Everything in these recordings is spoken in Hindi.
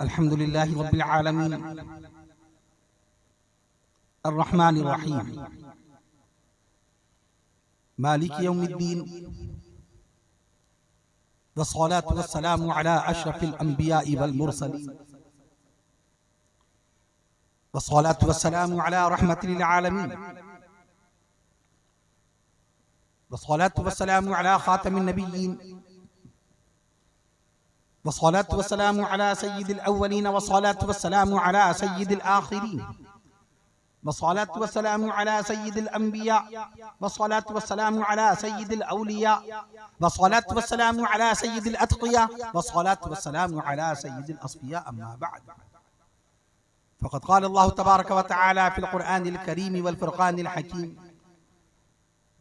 अल्हम्दुलिल्लाहि रब्बिल आलमीन अर्रहमानिर रहीम मालिकि यौमिद्दीन वस्सलातु वस्सलामु अला अशरफिल अंबियाइ वल मुरसलीन वस्सलातु वस्सलामु अला रहमतिल आलमीन वस्सलातु वस्सलामु अला खातमिन नबिय्यीन वस्सलातु वस्सलामु अला सय्यिदिल अव्वलीन वस्सलातु वस्सलामु अला सय्यिदिल आखिरीन वस्सलातु वस्सलामु अला सय्यिदिल अंबिया वस्सलातु वस्सलामु अला सय्यिदिल औलिया वस्सलातु वस्सलामु अला सय्यिदिल अत्क़िया वस्सलातु वस्सलामु अला सय्यिदिल अस्फ़िया अम्मा बअद फ़क़द क़ाल अल्लाहु तबारक व तआला फ़िल क़ुरआनिल करीम वल फ़ुरक़ानिल हकीम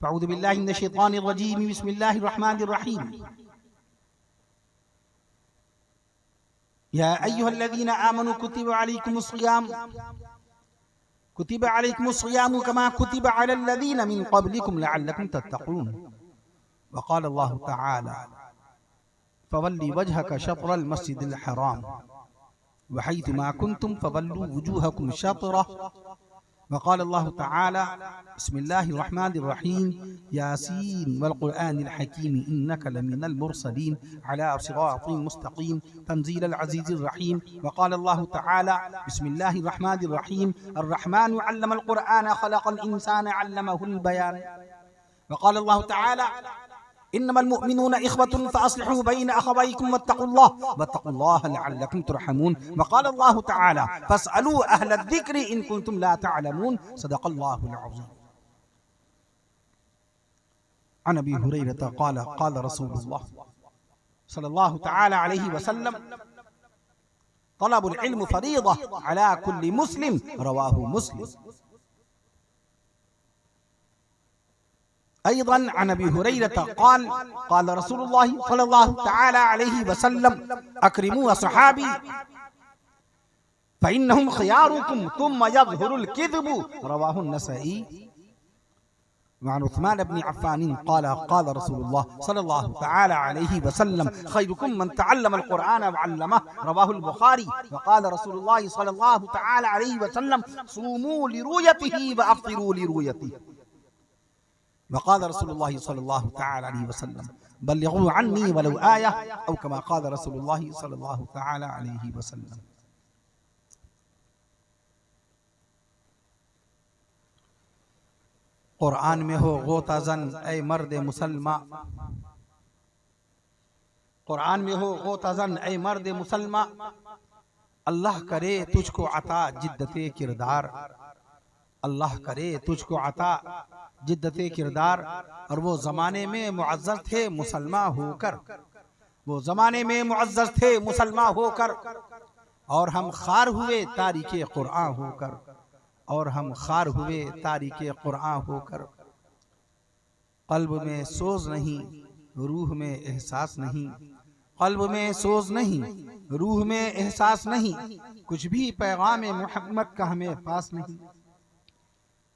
अऊज़ु बिल्लाहि मिनश शैतानिर रजीम बिस्मिल्लाहिर रहमानिर रहीम या अय्युहल्लज़ीना आमनू कुतिबा अलैकुमुस सियाम कमा कुतिबा अलल्लज़ीना मिन क़ब्लिकुम लअल्लकुम तत्तक़ून वक़ाल अल्लाहु तआला फ़वल्लि वजहक शत्रल मस्जिदिल हराम वहैथुमा कुन्तुम फ़वल्लू वुजूहकुम शत्रह वक़ाल अल्लाहु तआला बिस्मिल्लाहिर रहमानिर रहीम यासीन वल क़ुरआनिल हकीम इन्नका लमिनल मुरसलीन अला सिरातिन मुस्तक़ीम तंज़ीलल अज़ीज़िर रहीम वक़ाल अल्लाहु तआला बिस्मिल्लाहिर रहमानिर रहीम अर्रहमानु अल्लमल क़ुरआन ख़लक़ल इंसान अल्लमहुल बयान वक़ाल अल्लाहु तआला इन्नमल मुअमिनूना इख़्वतुन फ़अस्लिहू बैना अख़वैकुम वत्तक़ुल्लाह लअल्लकुम तुरहमून वक़ाल अल्लाहु तआला फ़स्अलू अहलद ज़िक्रि इन कुन्तुम ला तअलमून सदक़ल्लाहुल अज़ीम अन अबी हुरैरह क़ाल क़ाल रसूलुल्लाह सल्लल्लाहु तआला अलैहि वसल्लम तलबुल इल्म फ़रीज़ह अला कुल्लि मुस्लिम रवाहु मुस्लिम अय्ज़न अन अबी हुरैरह क़ाल क़ाल रसूलुल्लाह सल्लल्लाहु तआला अलैहि वसल्लम अक्रिमू अस्हाबी फ़इन्नहुम ख़ियारुकुम तुम्मा यज़हुरुल किज़्बु रवाहु नसाई वअन उस्मान इब्न अफ़्फ़ान क़ाल क़ाल रसूलुल्लाह सल्लल्लाहु तआला अलैहि वसल्लम ख़ैरुकुम मन तअल्लमल क़ुरआन व अल्लमह रवाहुल बुख़ारी व क़ाल रसूलुल्लाह सल्लल्लाहु तआला अलैहि वसल्लम सूमू लिरुयतिही व अफ़्तिरू लिरुयतिही वक़ाल रसूलुल्लाह सल्लल्लाहु तआला अलैहि वसल्लम बल्लिगू अन्नी वलौ आया औ कमा क़ाल रसूलुल्लाह सल्लल्लाहु तआला अलैहि वसल्लम। क़ुरआन में हो गोताज़न ऐ मर्द मुसलमा, क़ुरआन में हो गोताज़न ऐ मर्द मुसलमा, अल्लाह करे तुझको अता जिद्दते किरदार, अल्लाह करे तुझको अता जिद्दते किरदार। और वो ज़माने में मुअज़्ज़ज़ थे मुसलमान होकर, वो ज़माने में मुअज़्ज़ज़ थे मुसलमान होकर, और हम खार हुए तारीक़े क़ुरआन होकर, और हम खार हुए तारीक़े क़ुरआन होकर। क़ल्ब में सोज़ नहीं रूह में एहसास नहीं, क़ल्ब में सोज़ नहीं रूह में एहसास नहीं, कुछ भी पैगाम मोहम्मद का हमें पास नहीं,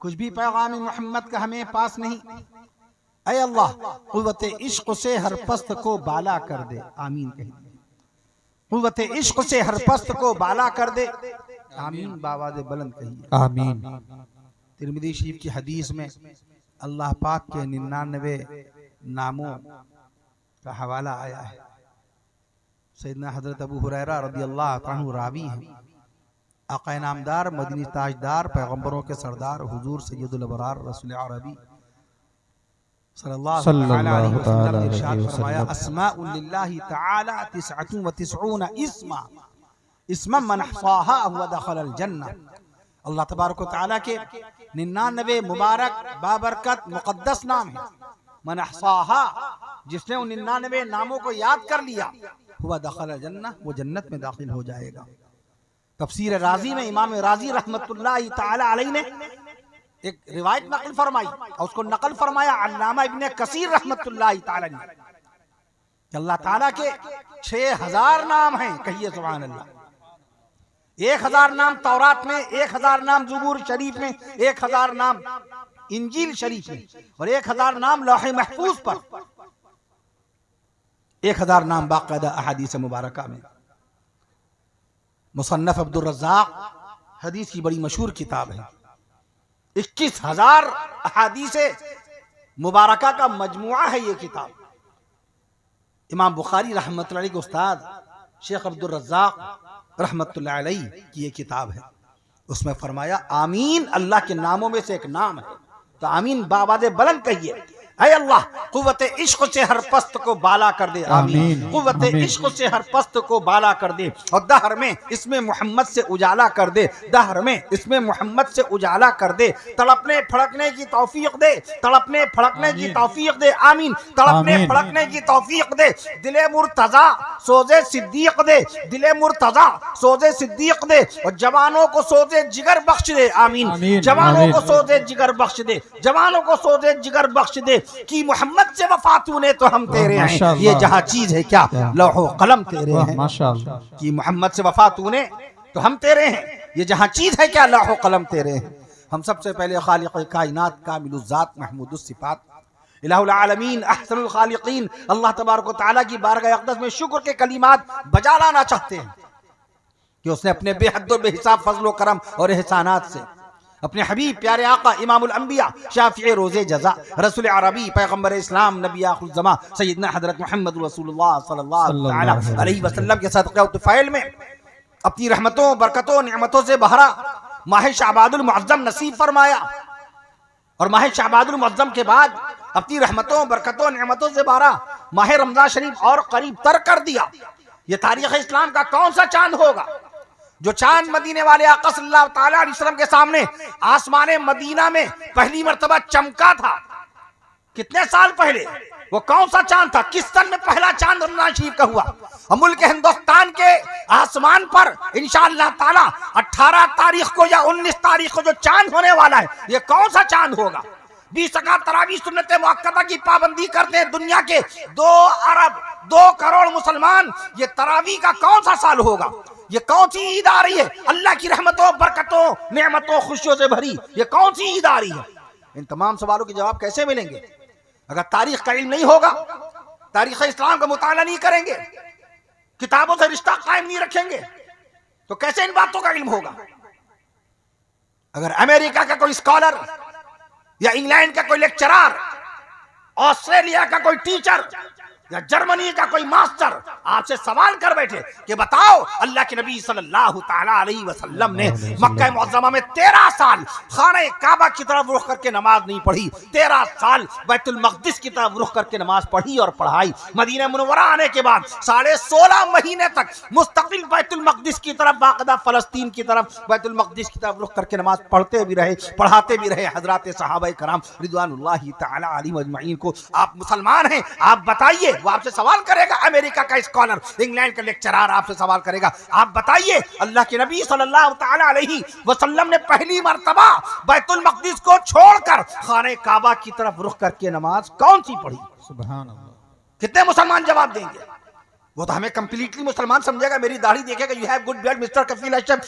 कुछ भी पैगाम मोहम्मद का हमें पास नहीं। ऐ अल्लाह क़ुव्वते इश्क़ से हर पस्त को बाला कर दे, आमीन कहिए। क़ुव्वते इश्क़ से हर पस्त को बाला कर दे, आमीन बावाज़े बुलंद कहिए, आमीन। तिरमिज़ी शरीफ की हदीस में अल्लाह पाक के 99 नामों का हवाला आया है। सैयदना हज़रत अबू हुरैरा रज़ियल्लाहु अन्हु रावी हैं। आक़ा नामदार मदनी ताजदार पैगम्बरों के सरदार हुजूर सैयदुल अबरार रसूल अरबी सल्लल्लाहु अलैहि वसल्लम ने इरशाद फरमाया अस्माउल लिल्लाहि तआला 99 इस्मा इस्मम मन अहसाहा हुवा दखलल जन्नह। अल्लाह तबारक व तआला के 99 मुबारक बाबरकत मुक़द्दस नाम है। मन अहसाहा, जिसने उन 99 नामों को याद कर लिया, हुवा दखलल जन्नह, वो जन्नत में दाखिल हो जाएगा। तफसीर राजी में इमाम राजी रहमतुल्लाहि तआला अलैहि ने एक रिवायत नकल फरमाई और उसको नकल फरमाया अल्लामा इब्न कसीर रहमतुल्लाहि तआला अलैहि कि अल्लाह ताला के 6000 नाम हैं। कहिए सुभान अल्लाह। 1000 नाम तौरात में, 1000 नाम ज़बूर शरीफ में, 1000 नाम इंजील शरीफ में, और 1000 नाम लौहे महफूज पर, 1000 नाम बाकायदा अहादीस मुबारका में। मुसन्नफ अब्दुल रज़्ज़ाक़ हदीस की बड़ी मशहूर किताब है। 21,000 अहादीस मुबारका का मजमुआ है ये किताब। इमाम बुखारी रहमतुल्लाह अलैह के उस्ताद शेख अब्दुल रज़्ज़ाक़ रहमतुल्लाह अलैह की ये किताब है। उसमें फरमाया आमीन अल्लाह के नामों में से एक नाम है, तो आमीन बावाज़े बुलंद कहिए। ऐ अल्लाह कुव्वत इश्क से हर पस्त को बाला कर दे, आमीन। कुव्वत इश्क से हर पस्त को बाला कर दे, और दहर में इसमें मोहम्मद से उजाला कर दे, दहर में इसमें मोहम्मद से उजाला कर दे। तड़पने फड़कने की तौफीक दे, तड़पने फड़कने की तौफीक दे, आमीन। तड़पने फड़कने की तौफीक दे। दिले मुर्तजा सोजे सिद्दीक दे, दिले मुर्तजा सोजे सिद्दीक दे, और जवानों को सोजे जिगर बख्श दे, आमीन। जवानों को सोजे जिगर बख्श दे, जवानों को सोजे जिगर बख्श दे। कि मोहम्मद से वफा तूने तो हम तेरे हैं, ये जहां चीज है क्या लौहो कलम तेरे हैं। माशाअल्लाह। कि मोहम्मद से वफा तूने तो हम तेरे हैं, ये जहां चीज है क्या लौहो कलम तेरे हैं। हम सबसे पहले खालिक़ कायनात कामिलुज़ ज़ात महमूदुस सिफ़ात इलाहुल आलमीन अहसनुल खालिकीन अल्लाह तबारक व तआला की बारगाह अक़दस में शुक्र के कलिमात बजा लाना चाहते हैं कि उसने अपने बेहद व बेहिसाब फज़ल व करम और एहसानात से अपने हबीब प्यारे आका इमामुल अंबिया शाफ़िए रोज़े जज़ा रसूल अरबी पैगम्बर इस्लाम नबी आखिर ज़मा सय्यदना हज़रत मुहम्मद रसूलुल्लाह सल्लल्लाहु अलैहि वसल्लम के सदक़े व तुफ़ैल में अपनी रहमतों बरकतों नेमतों से बहरा माह शाबादुल मुअज़्ज़म नसीब फरमाया, और माह शाबादुल मुअज़्ज़म के बाद अपनी रहमतों बरकतों नेमतों से बहरा माह रमज़ान शरीफ और करीब तर कर दिया। ये तारीख़ इस्लाम का कौन सा चांद होगा जो चांद मदीने वाले आका सल्लल्लाहु तआला अलैहि वसल्लम के सामने आसमाने मदीना में पहली मर्तबा चमका था? कितने साल पहले? वो कौन सा चांद था? किस सन में पहला चांद रमज़ान शरीफ का हुआ? मुल्क हिंदुस्तान के आसमान पर इंशाअल्लाह ताला 18 तारीख को या 19 तारीख को जो चांद होने वाला है, ये कौन सा चांद होगा? 20 रकात तरावी सुन्नत मुअक्कदा की पाबंदी करते हैं दुनिया के 2 अरब 2 करोड़ मुसलमान। ये तरावी का कौन सा साल होगा? ये कौन सी ईद आ रही है अल्लाह की रहमतों बरकतों नेमतों खुशियों से भरी? ये कौन सी ईद आ रही है? इन तमाम सवालों के जवाब कैसे मिलेंगे अगर तारीख का इल्म नहीं होगा, तारीख इस्लाम का मुताला नहीं करेंगे, किताबों से रिश्ता कायम नहीं रखेंगे, तो कैसे इन बातों का इल्म होगा? अगर अमेरिका का कोई स्कॉलर या इंग्लैंड का कोई लेक्चरर, ऑस्ट्रेलिया का कोई टीचर या जर्मनी का कोई मास्टर आपसे सवाल कर बैठे कि बताओ अल्लाह के नबी सल्लल्लाहु तआला अलैहि वसल्लम ने मक्का मुअज़्ज़मा में 13 साल खाने काबा की तरफ रुख करके नमाज नहीं पढ़ी, 13 साल बैतुल मक़दिस की तरफ रुख करके नमाज पढ़ी और पढ़ाई। मदीना मुनव्वरा आने के बाद 16.5 महीने तक मुस्तकिल बैतुल मक़दिस की तरफ बाकायदा फ़लस्तीन की तरफ बैतुल मक़दिस की तरफ रुख करके नमाज पढ़ते भी रहे, पढ़ाते भी रहे हज़रात सहाबा कराम रिज़वानुल्लाहि तआला अलैहिम अजमईन को। आप मुसलमान हैं, आप बताइए। वो आपसे सवाल करेगा, अमेरिका का स्कॉलर, इंग्लैंड का लेक्चरर आपसे सवाल करेगा, आप बताइए अल्लाह के नबी सल्लल्लाहु तआला अलैहि वसल्लम ने पहली मर्तबा बैतुल मक़दिस को छोड़कर खाने काबा की तरफ रुख करके नमाज कौन सी पढ़ी? सुभान अल्लाह। कितने मुसलमान जवाब देंगे? वो तो हमें कंप्लीटली मुसलमान समझेगा, मेरी दाढ़ी देखेगा, you have good beard mister Kafeel Ashraf,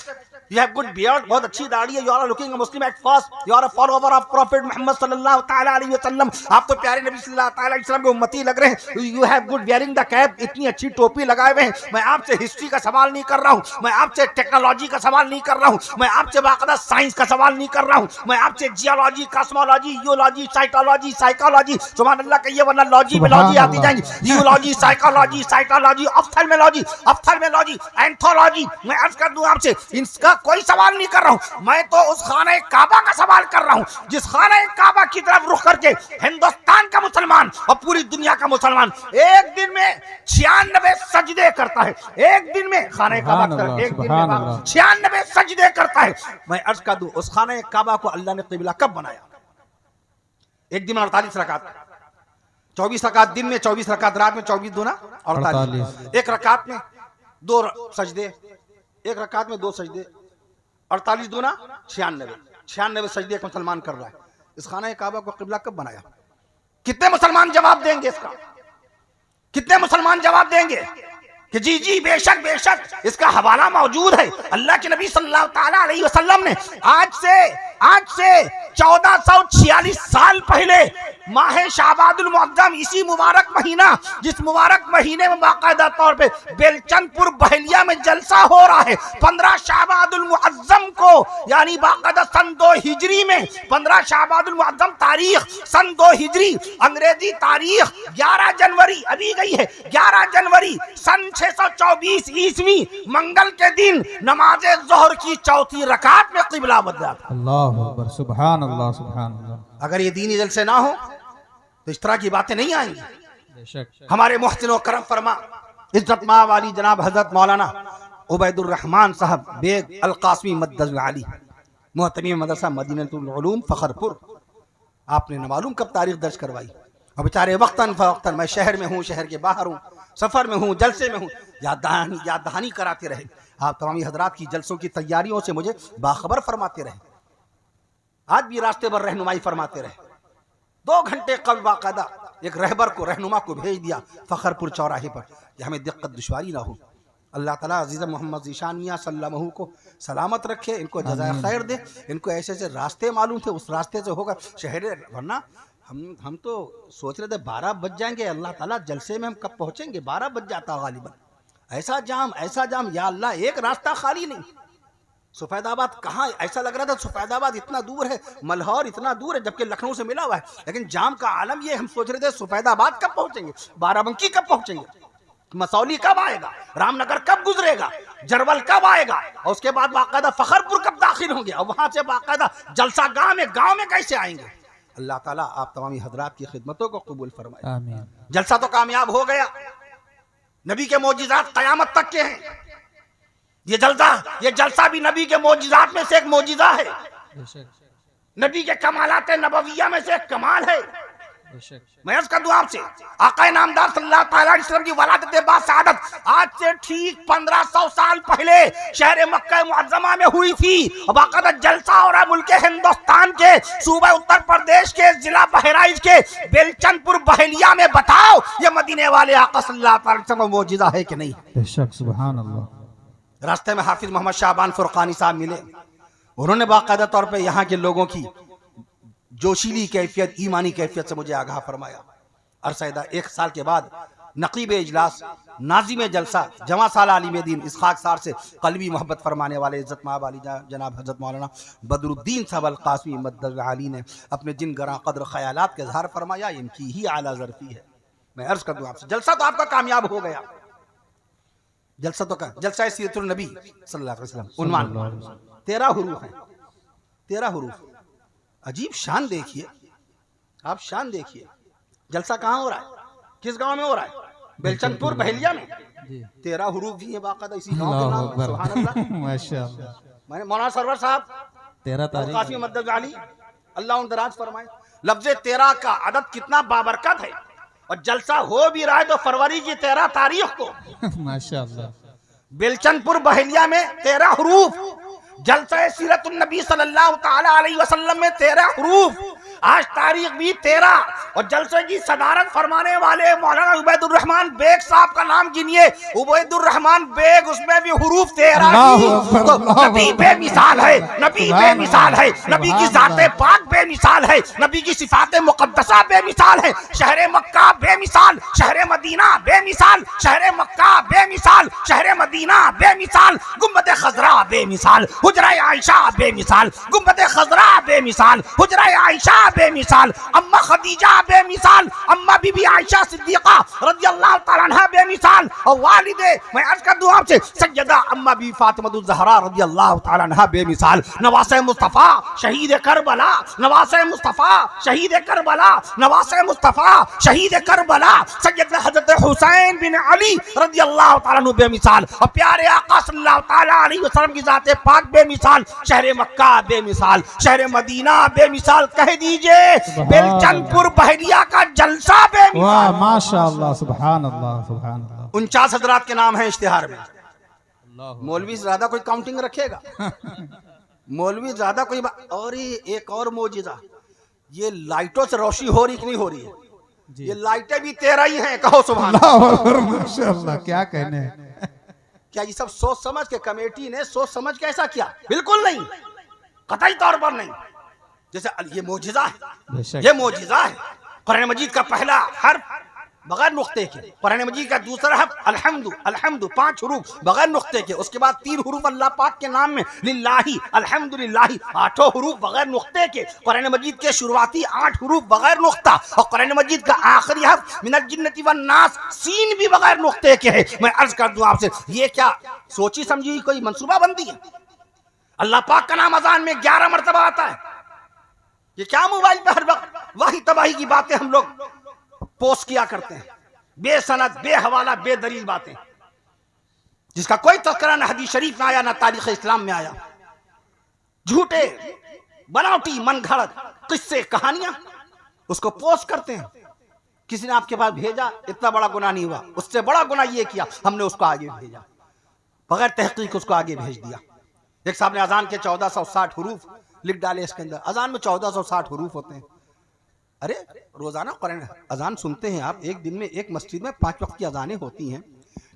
you have good beard, बहुत अच्छी दाढ़ी है, you are looking a Muslim at first, you are a follower of prophet Mohammad सल्लल्लाहु तआला अलैहि वसल्लम, आप तो प्यारे नबी सल्लल्लाहु तआला अलैहि वसल्लम के उम्मती लग रहे हैं, you have good wearing the cap, इतनी अच्छी टोपी लगाए हुए हैं। मैं आपसे हिस्ट्री का सवाल नहीं कर रहा हूँ, मैं आपसे टेक्नोलॉजी का सवाल नहीं कर रहा हूँ, मैं आपसे बाकायदा साइंस का सवाल नहीं कर रहा हूँ, मैं आपसे geology, cosmology, eulogy, psychology, psychology, सुभान अल्लाह कहिए वरना लॉजी में लॉजी आती जाएंगी, eulogy, psychology, cytology, ophthalmology, ophthalmology, anthology, मैं अर्ज कर दूं आपसे, इनका कोई सवाल नहीं कर रहा हूं, मैं तो उस खाना काबा का सवाल कर रहा हूं जिस खाना काबा की तरफ रुख करके हिंदुस्तान का मुसलमान और पूरी दुनिया का मुसलमान एक दिन में 96 सजदे करता है। एक दिन में खाना काबा कर, एक दिन में 96 सजदे करता है। मैं अर्ज कर दूं उस खाना काबा को अल्लाह ने क़िबला कब बनाया? एक दिन में 48 रकात, 24 रकात दिन में, 24 रकात रात में, 24 दूना 48। एक रकात में 2 सजदे, एक रकात में 2 सजदे, 48 दूना 96 सजदे एक मुसलमान कर रहा है। इस खाना काबा को क़िबला कब बनाया? कितने मुसलमान जवाब देंगे इसका? कितने मुसलमान जवाब देंगे कि जी जी बेशक बेशक इसका हवाला मौजूद है। अल्लाह के नबी सल्लल्लाहु तआला अलैहि वसल्लम ने आज से 1446 साल पहले माह शाबादुल मुअज्जम, इसी मुबारक महीना जिस मुबारक महीने में बाकायदा तौर पे बेलचंदपुर बहलिया में जलसा हो रहा है, 15 शाबादुल मुअज्जम को, यानी बाकायदा सन 2 हिजरी में 15 शाबादुल मुअज्जम तारीख सन 2 हिजरी, अंग्रेजी तारीख 11 जनवरी अभी गई है, 11 जनवरी सन 624 ईस्वी मंगल के दिन नमाजे जोहर की चौथी रकात में क़िबला बदला था। अल्लाहु अकबर, सुभान अल्लाह, सुभान अल्लाह। अगर ये दीनी जलसे ना हो तो इस तरह की बातें नहीं आएंगी। बेशक हमारे मोहसिन और करम फरमा इज्जत माँ वाली जनाब हजरत मौलाना उबैदुर रहमान साहब बेग अल कासमी मद्दल आली मोहतमी मदरसा मदीनतुल उलूम फखरपुर, आपने न मालूम कब तारीख दर्ज करवाई, और बेचारे वक्तन फवक्तन, मैं शहर में हूँ, शहर के बाहर हूँ, सफर में हूँ, जलसे में हूँ, याद दहानी कराते रहे। आप तमामी हजरात की जलसों की तैयारियों से मुझे बाखबर फरमाते रहे, आज भी रास्ते पर रहनुमाई फरमाते रहे। 2 घंटे कल बाकायदा एक रहबर को, रहनुमा को भेज दिया फखरपुर चौराहे पर कि हमें दिक्कत दुश्वारी ना हो। अल्लाह ताला अजीज़ मोहम्मद ज़ीशान मियां सल्लल्लाहु को सलामत रखे, इनको जज़ाए खैर दे, इनको ऐसे ऐसे रास्ते मालूम थे, उस रास्ते से होगा शहर, वरना हम तो सोच रहे थे 12 बज जाएंगे, अल्लाह ताला जलसे में हम कब पहुँचेंगे, 12 बज जाता गालिबन। ऐसा जाम या अल्लाह, एक रास्ता खाली नहीं। सफेदाबाद कहाँ, ऐसा लग रहा था सफेदाबाद इतना दूर है, मल्हौर इतना दूर है, जबकि लखनऊ से मिला हुआ है, लेकिन जाम का आलम ये, हम सोच रहे थे सफेदाबाद कब पहुंचेंगे, बाराबंकी कब पहुंचेंगे, मसौली कब आएगा, रामनगर कब गुजरेगा, जरवल कब आएगा, और उसके बाद बाकायदा फखरपुर कब दाखिल होंगे, और वहां से बाकायदा जलसा गांव में कैसे आएंगे। अल्लाह ताला आप तमामी हजरात की खिदमतों को कबूल फरमाए। आमीन। जलसा तो कामयाब हो गया, नबी के मौजिज़ात क़यामत तक के हैं। ये जलसा भी नबी के मौजिज़ात में से एक मौजिज़ा है, नबी के कमालात नबविया में से एक कमाल है। मैं अर्ज़ कर दूं आपसे, आक़ा नामदार सल्लल्लाहु अलैहि वसल्लम की वलादत बासआदत आज से ठीक 1500 साल पहले शहर मक्का मुअज़्ज़मा में हुई थी। बाकायदा जलसा हो रहा मुल्क हिंदुस्तान के सूबा उत्तर प्रदेश के जिला बहराइच के बेलचंदपुर बहलिया में। बताओ ये मदीने वाले आक़ा सल्लल्लाहु अलैहि वसल्लम मौजिज़ा है कि नहीं? बेशक, सुभान अल्लाह। रास्ते में हाफिज मोहम्मद शाबान फुरकानी साहब मिले, उन्होंने बाकायदा तौर पे यहाँ के लोगों की जोशीली कैफियत, ईमानी कैफियत से मुझे आगाह फरमाया। अरसैदा 1 साल के बाद नकीब इजलास, नाजिम जलसा, जमा साल आलिम दीन इसहाक सार से कल्बी मोहब्बत फरमाने वाले इज्जत माब वाली जनाब हजरत मौलाना बदरुद्दीन साहब अल कासमी मद्दल आली ने अपने जिन गरा कद्र ख्यालात के इज़हार फरमाया, इनकी ही आला ज़रफ़ी है। मैं अर्ज़ कर दूं आपसे, जलसा तो आपका कामयाब हो गया। जलसा तो का जलसा सीरतुल नबी सल्लल्लाहु अलैहि वसल्लम, उन्वान 13 हुरूफ हैं, 13 हुरूफ। अजीब शान देखिए, आप शान देखिए। जलसा कहाँ हो रहा है, किस गांव में हो रहा है? बेलचंदपुर बहलिया में। 13 हुरूफ भी है बाकायदा इसी गांव के नाम। सुभान अल्लाह, माशाअल्लाह। मैंने मौलाना सरवर साहब 13 तारीख कासिम मद्दल आली अल्लाह उन दराज फरमाए, लफ्ज़ 13 का अदद कितना बाबरकत है, और जलसा हो भी रहा है तो फरवरी की 13 तारीख को माशाअल्लाह बेलचंदपुर बहलिया में 13 हुरूफ। जलसा सीरतुन नबी सल्लल्लाहु ताला अलैहि वसल्लम में 13 हुरूफ, आज तारीख भी 13। और जलसे की सदारत फरमाने वाले मौलाना उबैदुर रहमान बेग साहब का नाम गिनिए, उबैदुर रहमान बेग, उसमें भी हुरूफ 13 की। तो नबी बेमिसाल है, नबी बेमिसाल है, नबी की ज़ाते पाक बेमिसाल है, नबी की सिफाते मुक़द्दसा बेमिसाल है। शहर मक्का बेमिसाल, शहर मदीना बेमिसाल, शहर मक्का बेमिसाल, शहर मदीना बेमिसाल, गुम्बद खज़रा बेमिसाल, हुजरा आयशा बेमिसाल, गुम्बद खज़रा बेमिसाल, हुजरा आयशा बेमिसाल, अम्मा खदीजा बेमिसाल, अम्मा बीबी आयशा सिद्दीक़ा रज़ियल्लाहु ताला अन्हा बेमिसाल, और वालिदे, मैं अर्ज़ कर दूं आपसे, सैयदा अम्मा बीबी फातिमा ज़हरा रज़ियल्लाहु ताला अन्हा बेमिसाल, नवासे मुस्तफ़ा शहीद करबला, नवासे मुस्तफ़ा शहीद करबला, नवासे मुस्तफ़ा शहीद करबला, सैयदना हज़रत हुसैन बिन अली रज़ियल्लाहु ताला अन्हु बेमिसाल, और प्यारे आका सल्लल्लाहु ताला अलैहि वसल्लम की ज़ाते पाक बेमिसाल, शहर मक्का बेमिसाल, शहर मदीना बेमिसाल। कह दीजिए बेलचंदपुर बहलिया का जलसा बेमिसाल। वाह माशाअल्लाह, सुभान अल्लाह, सुभान अल्लाह। 49 हजरात के नाम है इश्तिहार में। मौलवी ज्यादा कोई काउंटिंग रखेगा? मौलवी ज्यादा कोई और एक और मौजिज़ा, ये लाइटों से रोशनी हो रही कि नहीं हो रही है? ये लाइटें भी 13 ही हैं, कहो सुभान अल्लाह, माशाअल्लाह। क्या कहने, क्या ये सब सोच समझ के कमेटी ने सोच समझ के ऐसा किया? बिल्कुल नहीं, कतई तौर पर नहीं। जैसे ये मौजिज़ा है, ये मौजिज़ा है, कुरान मजीद का पहला हर्फ बगैर नुक्ते के, कुरान मजीद का दूसरा हर्फ अल्हम्दु, अल्हम्दु 5 हुरूफ बगैर नुक्ते के, उसके बाद 3 हुरूफ अल्लाह पाक के नाम में लिल्लाही अल्हम्दुलिल्लाही 8 हुरूफ बगैर नुक्ते के, कुरान मजीद के शुरुआती 8 हुरूफ बगैर नुक्ता, और कुरान मजीद का आखिरी हर्फ मिनल जिन्नति वन नास सीन भी बगैर नुक्ते के है। मैं अर्ज कर दूं आपसे, ये क्या सोची समझी कोई मंसूबाबंदी है? अल्लाह पाक का नाम अजान में 11 मरतबा आता है। ये क्या मोबाइल पे हर वक्त वही तबाही की बातें हम लोग पोस्ट किया करते हैं, बेसनद बेहवाला बेदलील बातें, जिसका कोई तज़किरा ना हदीस शरीफ में आया ना तारीख इस्लाम में आया। झूठे बनावटी मन घड़त किस्से कहानियां उसको पोस्ट करते हैं। किसी ने आपके पास भेजा, इतना बड़ा गुनाह नहीं हुआ, उससे बड़ा गुनाह ये किया, हमने उसको आगे भेजा, बगैर तहकीक उसको आगे भेज दिया। एक साहब ने अजान के 1460 हुरूफ लिख डाले इसके अंदर, अजान में 1460 हुरूफ होते हैं। अरे रोजाना कुरान अजान सुनते हैं आप, एक दिन में एक मस्जिद में 5 वक्त की अजानें होती हैं,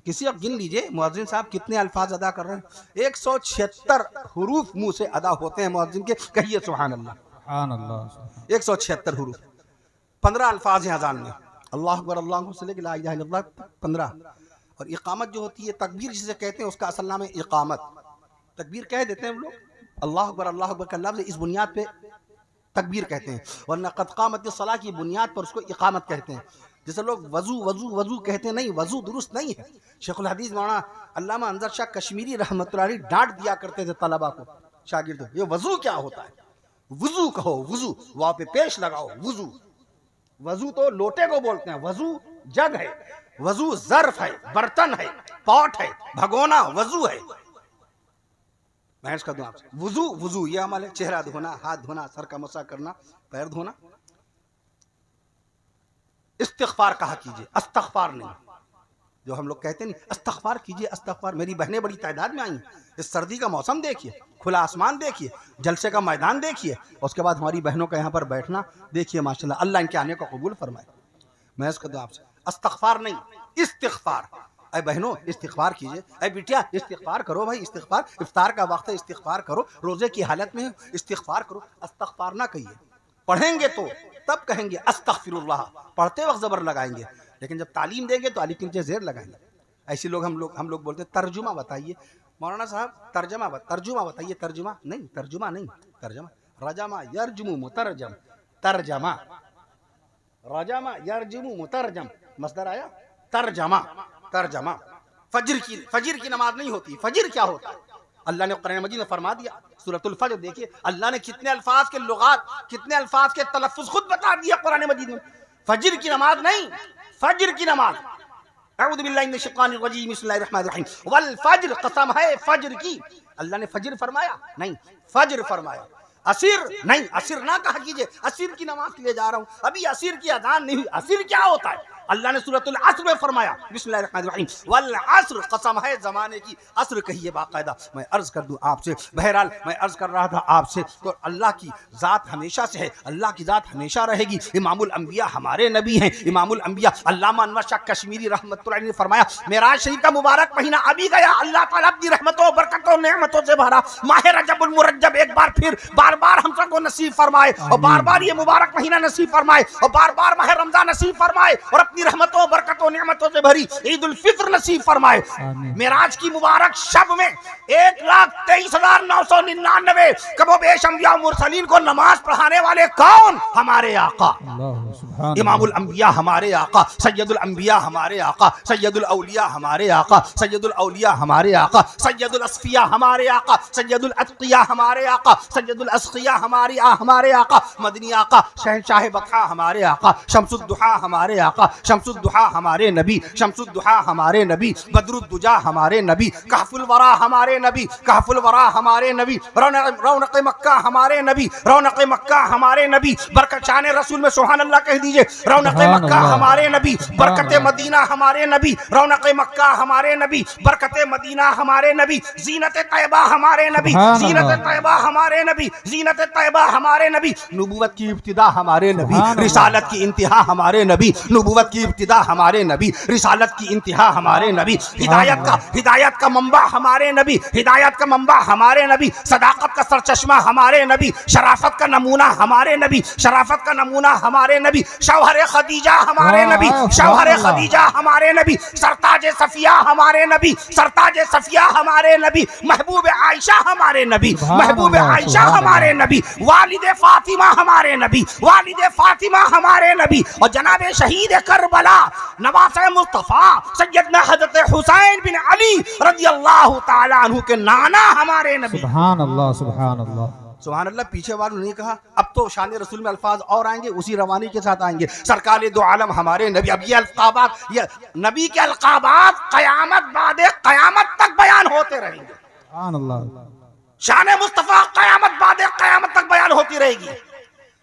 किसी अब गिन लीजिए मुअज्जिन साहब कितने अल्फाज अदा कर रहे हैं। 176 हुरूफ मुंह से अदा होते हैं मुअज्जिन के, कहिए सुभान अल्लाह। सुभान अल्लाह। 176 हुरूफ, 15 अल्फाज हैं अजान में, अल्लाह अकबर अल्लाह से लेकर ला इलाहा इल्लल्लाह 15। और इकामत जो होती है, तकबीर जिसे कहते हैं, उसका असल नाम है इकामत। तकबीर कह देते हैं हम लोग, अल्लाह अकबर का लफ्ज़ इस बुनियाद पे तकबीर कहते हैं, वरना क़द क़ामतिस सलाह की बुनियाद पर उसको इकामत कहते हैं। जैसे लोग वजू वजू वजू कहते हैं, नहीं, वजू दुरुस्त नहीं है। शेखुल हदीस मौलाना अल्लामा अंजर शाह कश्मीरी रहमतुल्लाह अलैह डांट दिया करते थे तलबा को, शागिर्दों, ये वजू क्या होता है? वजू कहो, वजू वहाँ पे पेश लगाओ, वजू। वजू तो लोटे को बोलते हैं, वजू जग है, वजू ज़र्फ है, बर्तन है, पॉट है, भगोना वजू है। मैं इसका दूं आपसे, वजू वजू ये अमल है, चेहरा धोना, हाथ धोना, सर का मसा करना, पैर धोना। इस्तिग़फ़ार कहा कीजिए, अस्तग़फ़ार नहीं। जो हम लोग कहते नहीं अस्तग़फ़ार कीजिए, अस्तग़फ़ार। मेरी बहनें बड़ी तादाद में आई हैं, इस सर्दी का मौसम देखिए, खुला आसमान देखिए, जलसे का मैदान देखिए, उसके बाद हमारी बहनों का यहाँ पर बैठना देखिए, माशाल्लाह, अल्लाह इनके आने को कबूल फरमाए। मैं इसका दूं आपसे, अस्तग़फ़ार नहीं, इस्तिग़फ़ार। अरे बहनों इस्तिग़फ़ार कीजिए, अरे बिटिया इस्तिग़फ़ार करो भाई, इस्तिग़फ़ार, इफ्तार का वक्त है, इस्तिग़फ़ार करो, रोज़े की हालत में इस्तिग़फ़ार करो। अस्तग़फ़ार ना कहिए, पढ़ेंगे तो तब कहेंगे अस्तग़फ़िरुल्लाह, पढ़ते वक्त ज़बर लगाएंगे, लेकिन जब तालीम देंगे तो अलिफ के नीचे ज़ेर लगाएंगे। ऐसे लोग हम लोग बोलते हैं तर्जुमा बताइए, मौलाना साहब तर्जुमा बताइए, तर्जुमा नहीं, तर्जुमा नहीं, तर्जुमा रजमा यरजुमु मुतरजम, तर्जमा रजमा यरजुमु मुतरजम, मसदर आया तर्जमा, तर्जमा। फजर की नमाज नहीं होती। फजर क्या होता है? अल्लाह ने कुरान मजीद में फरमा दिया, सूरतुल फजर देखिए, अल्लाह ने कितने अल्फाज के लुगात, कितने अल्फाज के तलफ़्फ़ुज़ खुद बता दिया कुरान मजीद में। फजर की नमाज नहीं, फजर की नमाज। अऊज़ु बिल्लाहि मिनश शैतानिर रजीम, बिस्मिल्लाहिर रहमानिर रहीम, वल फजर, कसम है फजर की। अल्लाह ने फजर फरमाया नहीं, फजर फरमाया। असीर नहीं, असीर ना कहा कीजिए, असीर की नमाज के लिए जा रहा हूँ, अभी असीर की अजान नहीं हुई। असीर क्या होता है? अल्लाह ने सूरतुल अस्र में फरमाया, बिस्मिल्लाहिर रहमानिर रहीम, वल अस्र, कसम है ज़माने की, अस्र कहिए बाकायदा। मैं अर्ज कर दूं आपसे, बहरहाल मैं अर्ज कर रहा था आपसे, तो अल्लाह की ज़ात हमेशा से है, अल्लाह की ज़ात हमेशा रहेगी। इमामुल अंबिया हमारे नबी हैं, इमामुल अंबिया अल्लामा अनवर शाह कश्मीरी रहमतुल्लाह अलैह ने फरमाया, मेराज शरीफ का मुबारक महीना अभी गया, अल्लाह ताला अपनी रहमतों बरकतों नेमतों से भरा। माह रजबुल मुरज्जब एक बार फिर बार बार हम सबको नसीब फरमाए, और बार बार ये मुबारक महीना नसीब फरमाए, और बार बार माह रमजान नसीब फरमाए, और अपनी रहमतों बरकतों नेमतों से भरी ईद उल फित्र नसीब फरमाए। मेराज की मुबारक शब में 1,23,999 कमोबेश अंबिया मुरसलीन को नमाज पढ़ाने वाले कौन? हमारे आका इमामुल अंबिया, हमारे आका सैयदुल अंबिया, हमारे आका सैयदुल औलिया, हमारे आका सैयदुल औलिया, हमारे आका सैयदुल अस्फिया, हमारे आका सैयदुल अत्किया, हमारे आका सैयदुल अस्किया, हमारे आका मदनी आका शहंशाह बता, हमारे आका शम्सुद्दुहा, हमारे आका शम्सुद्दुहा, हमारे नबी शम्सुद्दुहा, हमारे नबी बदरुद्दुजा, हमारे नबी कहफुल वरा, हमारे नबी कहफुल वरा, हमारे नबी रौनक मक्का, हमारे नबी रौनक मक्का, हमारे नबी बरकत रसूल में सुभान अल्लाह कह दीजिए। रौनक मक्का हमारे नबी, बरकत मदीना हमारे नबी, रौनक मक्का हमारे नबी, बरकत मदीना हमारे नबी, जीनत तैयबा हमारे नबी, जीनत तैयबा हमारे नबी, जीनत तैयबा हमारे नबी, नबूवत की इब्तिदा हमारे नबी, रिसालत की इंतहा हमारे नबी, नबूवत की इब्तिदा हमारे नबी, रिसालत की इंतहा हमारे नबी, हिदायत का मंबा हमारे नबी, हिदायत का मंबा हमारे नबी, सदाकत का सरचश्मा हमारे नबी, शराफत का नमूना हमारे नबी, शराफत का नमूना हमारे नबी, शौहर खदीजा हमारे नबी, शौहर खदीजा हमारे नबी, सरताज सफिया हमारे नबी, सरताज सफिया हमारे नबी, महबूब आयशा हमारे नबी, महबूब आयशा हमारे नबी, वालिदे फातिमा हमारे नबी, वालिदे फातिमा हमारे नबी, और जनाब शहीद करबला नवासे मुस्तफा सैयदना हजरत हुसैन बिन अली रज़ियल्लाहु ताला अन्हु के नाना हमारे नबी। सुभान अल्लाह, सुभान अल्लाह, सुभान अल्लाह। पीछे वालों ने कहा अब तो शान रसूल में अल्फाज और आएंगे, उसी रवानी के साथ आएंगे। सरकार दो आलम हमारे नबी, अब ये अल्काबात, ये नबी के अल्काबात कयामत बाद कयामत तक बयान होते रहेंगे। सुभान अल्लाह, शान मुस्तफा कयामत बाद कयामत तक बयान होती रहेगी,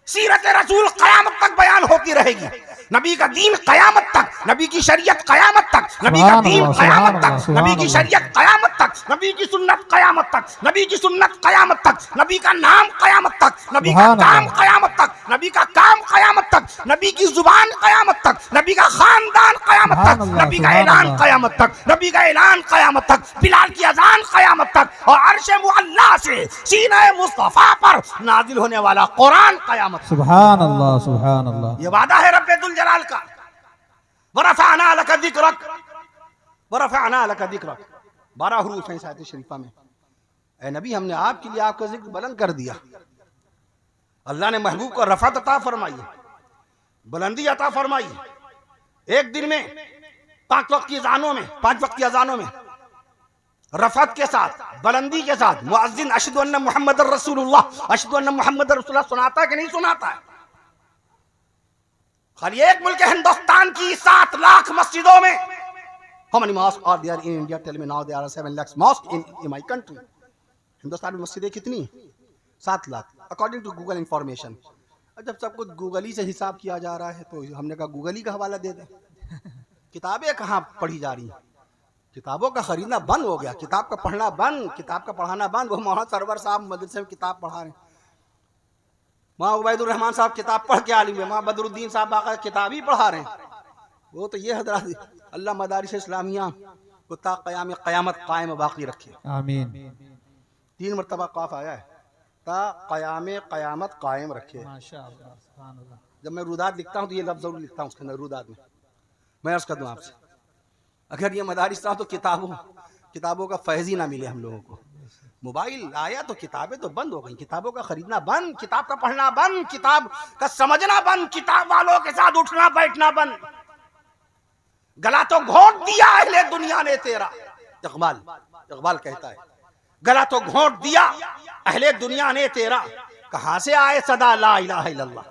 सीरत रसूल कयामत तक बयान होती रहेगी, नबी का दीन कयामत तक, नबी की शरीयत कयामत तक, नबी का दीन कयामत तक, नबी की शरीयत कयामत तक, नबी की सुन्नत कयामत तक, नबी की सुन्नत कयामत तक, नबी का नाम कयामत तक, नबी का काम कयामत तक, नबी का काम कयामत तक, नबी की जुबान कयामत तक, नबी का खानदान कयामत तक, नबी का ऐलान कयामत तक, नबी का ऐलान कयामत तक, बिलाल की अजान कयामत तक, और अर्श मुअल्ला से सीने मुस्तफा पर नाजिल होने वाला कुरान कयामत। सुभान अल्लाह, सुभान अल्लाह। ये वादा है रब्बे दुल जलाल का। वरफ़अना लका ज़िक्रक, वरफ़अना लका ज़िक्रक, 12 हरूफ हैं इस आयत शरीफा में। ए नबी, हमने आपके लिए आपका जिक्र बुलंद कर दिया। अल्लाह ने महबूब को रफ़अत अता फरमाई, बुलंदी अता फरमाई। एक दिन में 5 वक्त की अज़ानों में, 5 वक्त की अज़ानों में रफ़अत के साथ, बुलंदी के साथ मुअज्जिन अशहदु अन्ना मुहम्मदर रसूलुल्लाह, अशहदु अन्ना मुहम्मदर रसूलुल्लाह सुनाता है कि नहीं सुनाता है? खाली एक मुल्क हिंदुस्तान की 7 लाख मस्जिदों में, how many mosques are there in India? Tell me now. There are 7 lakhs mosques in my country. Hindustan में मस्जिदें कितनी? 7 lakh, according to Google information. जब सब कुछ गूगल ही से हिसाब किया जा रहा है तो हमने कहा गूगल ही का हवाला दे दें। किताबें कहाँ पढ़ी जा रही हैं? किताबों का खरीदना बंद हो गया, किताब का पढ़ना बंद, किताब का पढ़ाना बंद। वो मौलाना सरवर साहब मदरसे में किताब पढ़ा रहे हैं, वहाँ उबैदुर रहमान साहब किताब पढ़ के आलिम है, वहाँ बदरुद्दीन साहब बाका किताब ही पढ़ा रहे हैं। वो तो ये हजरत अल्लाह मदारिस इस्लामिया को ता क़याम क़यामत कायम बाकी रखे, आमीन। 3 मरतबा काफ आया है, ता क़याम क़यामत कायम रखे। माशाअल्लाह, सुभान अल्लाह। जब मैं रुदात लिखता हूँ तो ये लफ्ज़ जरूर लिखता हूँ उसके अंदर रुदात में। मैं अर्ज़ कर दूँ आपसे, अगर ये मदारिस था तो किताबों का फैज़ ही ना मिले हम लोगों को। मोबाइल आया तो किताबें तो बंद हो गई, किताबों का खरीदना बंद, किताब का पढ़ना बंद, किताब का समझना बंद, किताब वालों के साथ उठना बैठना बंद। गला तो घोंट दिया अहले दुनिया ने तेरा, इकबाल कहता है, गला तो घोंट दिया अहले दुनिया ने तेरा, कहां से आए सदा ला इलाहा इल्लल्लाह,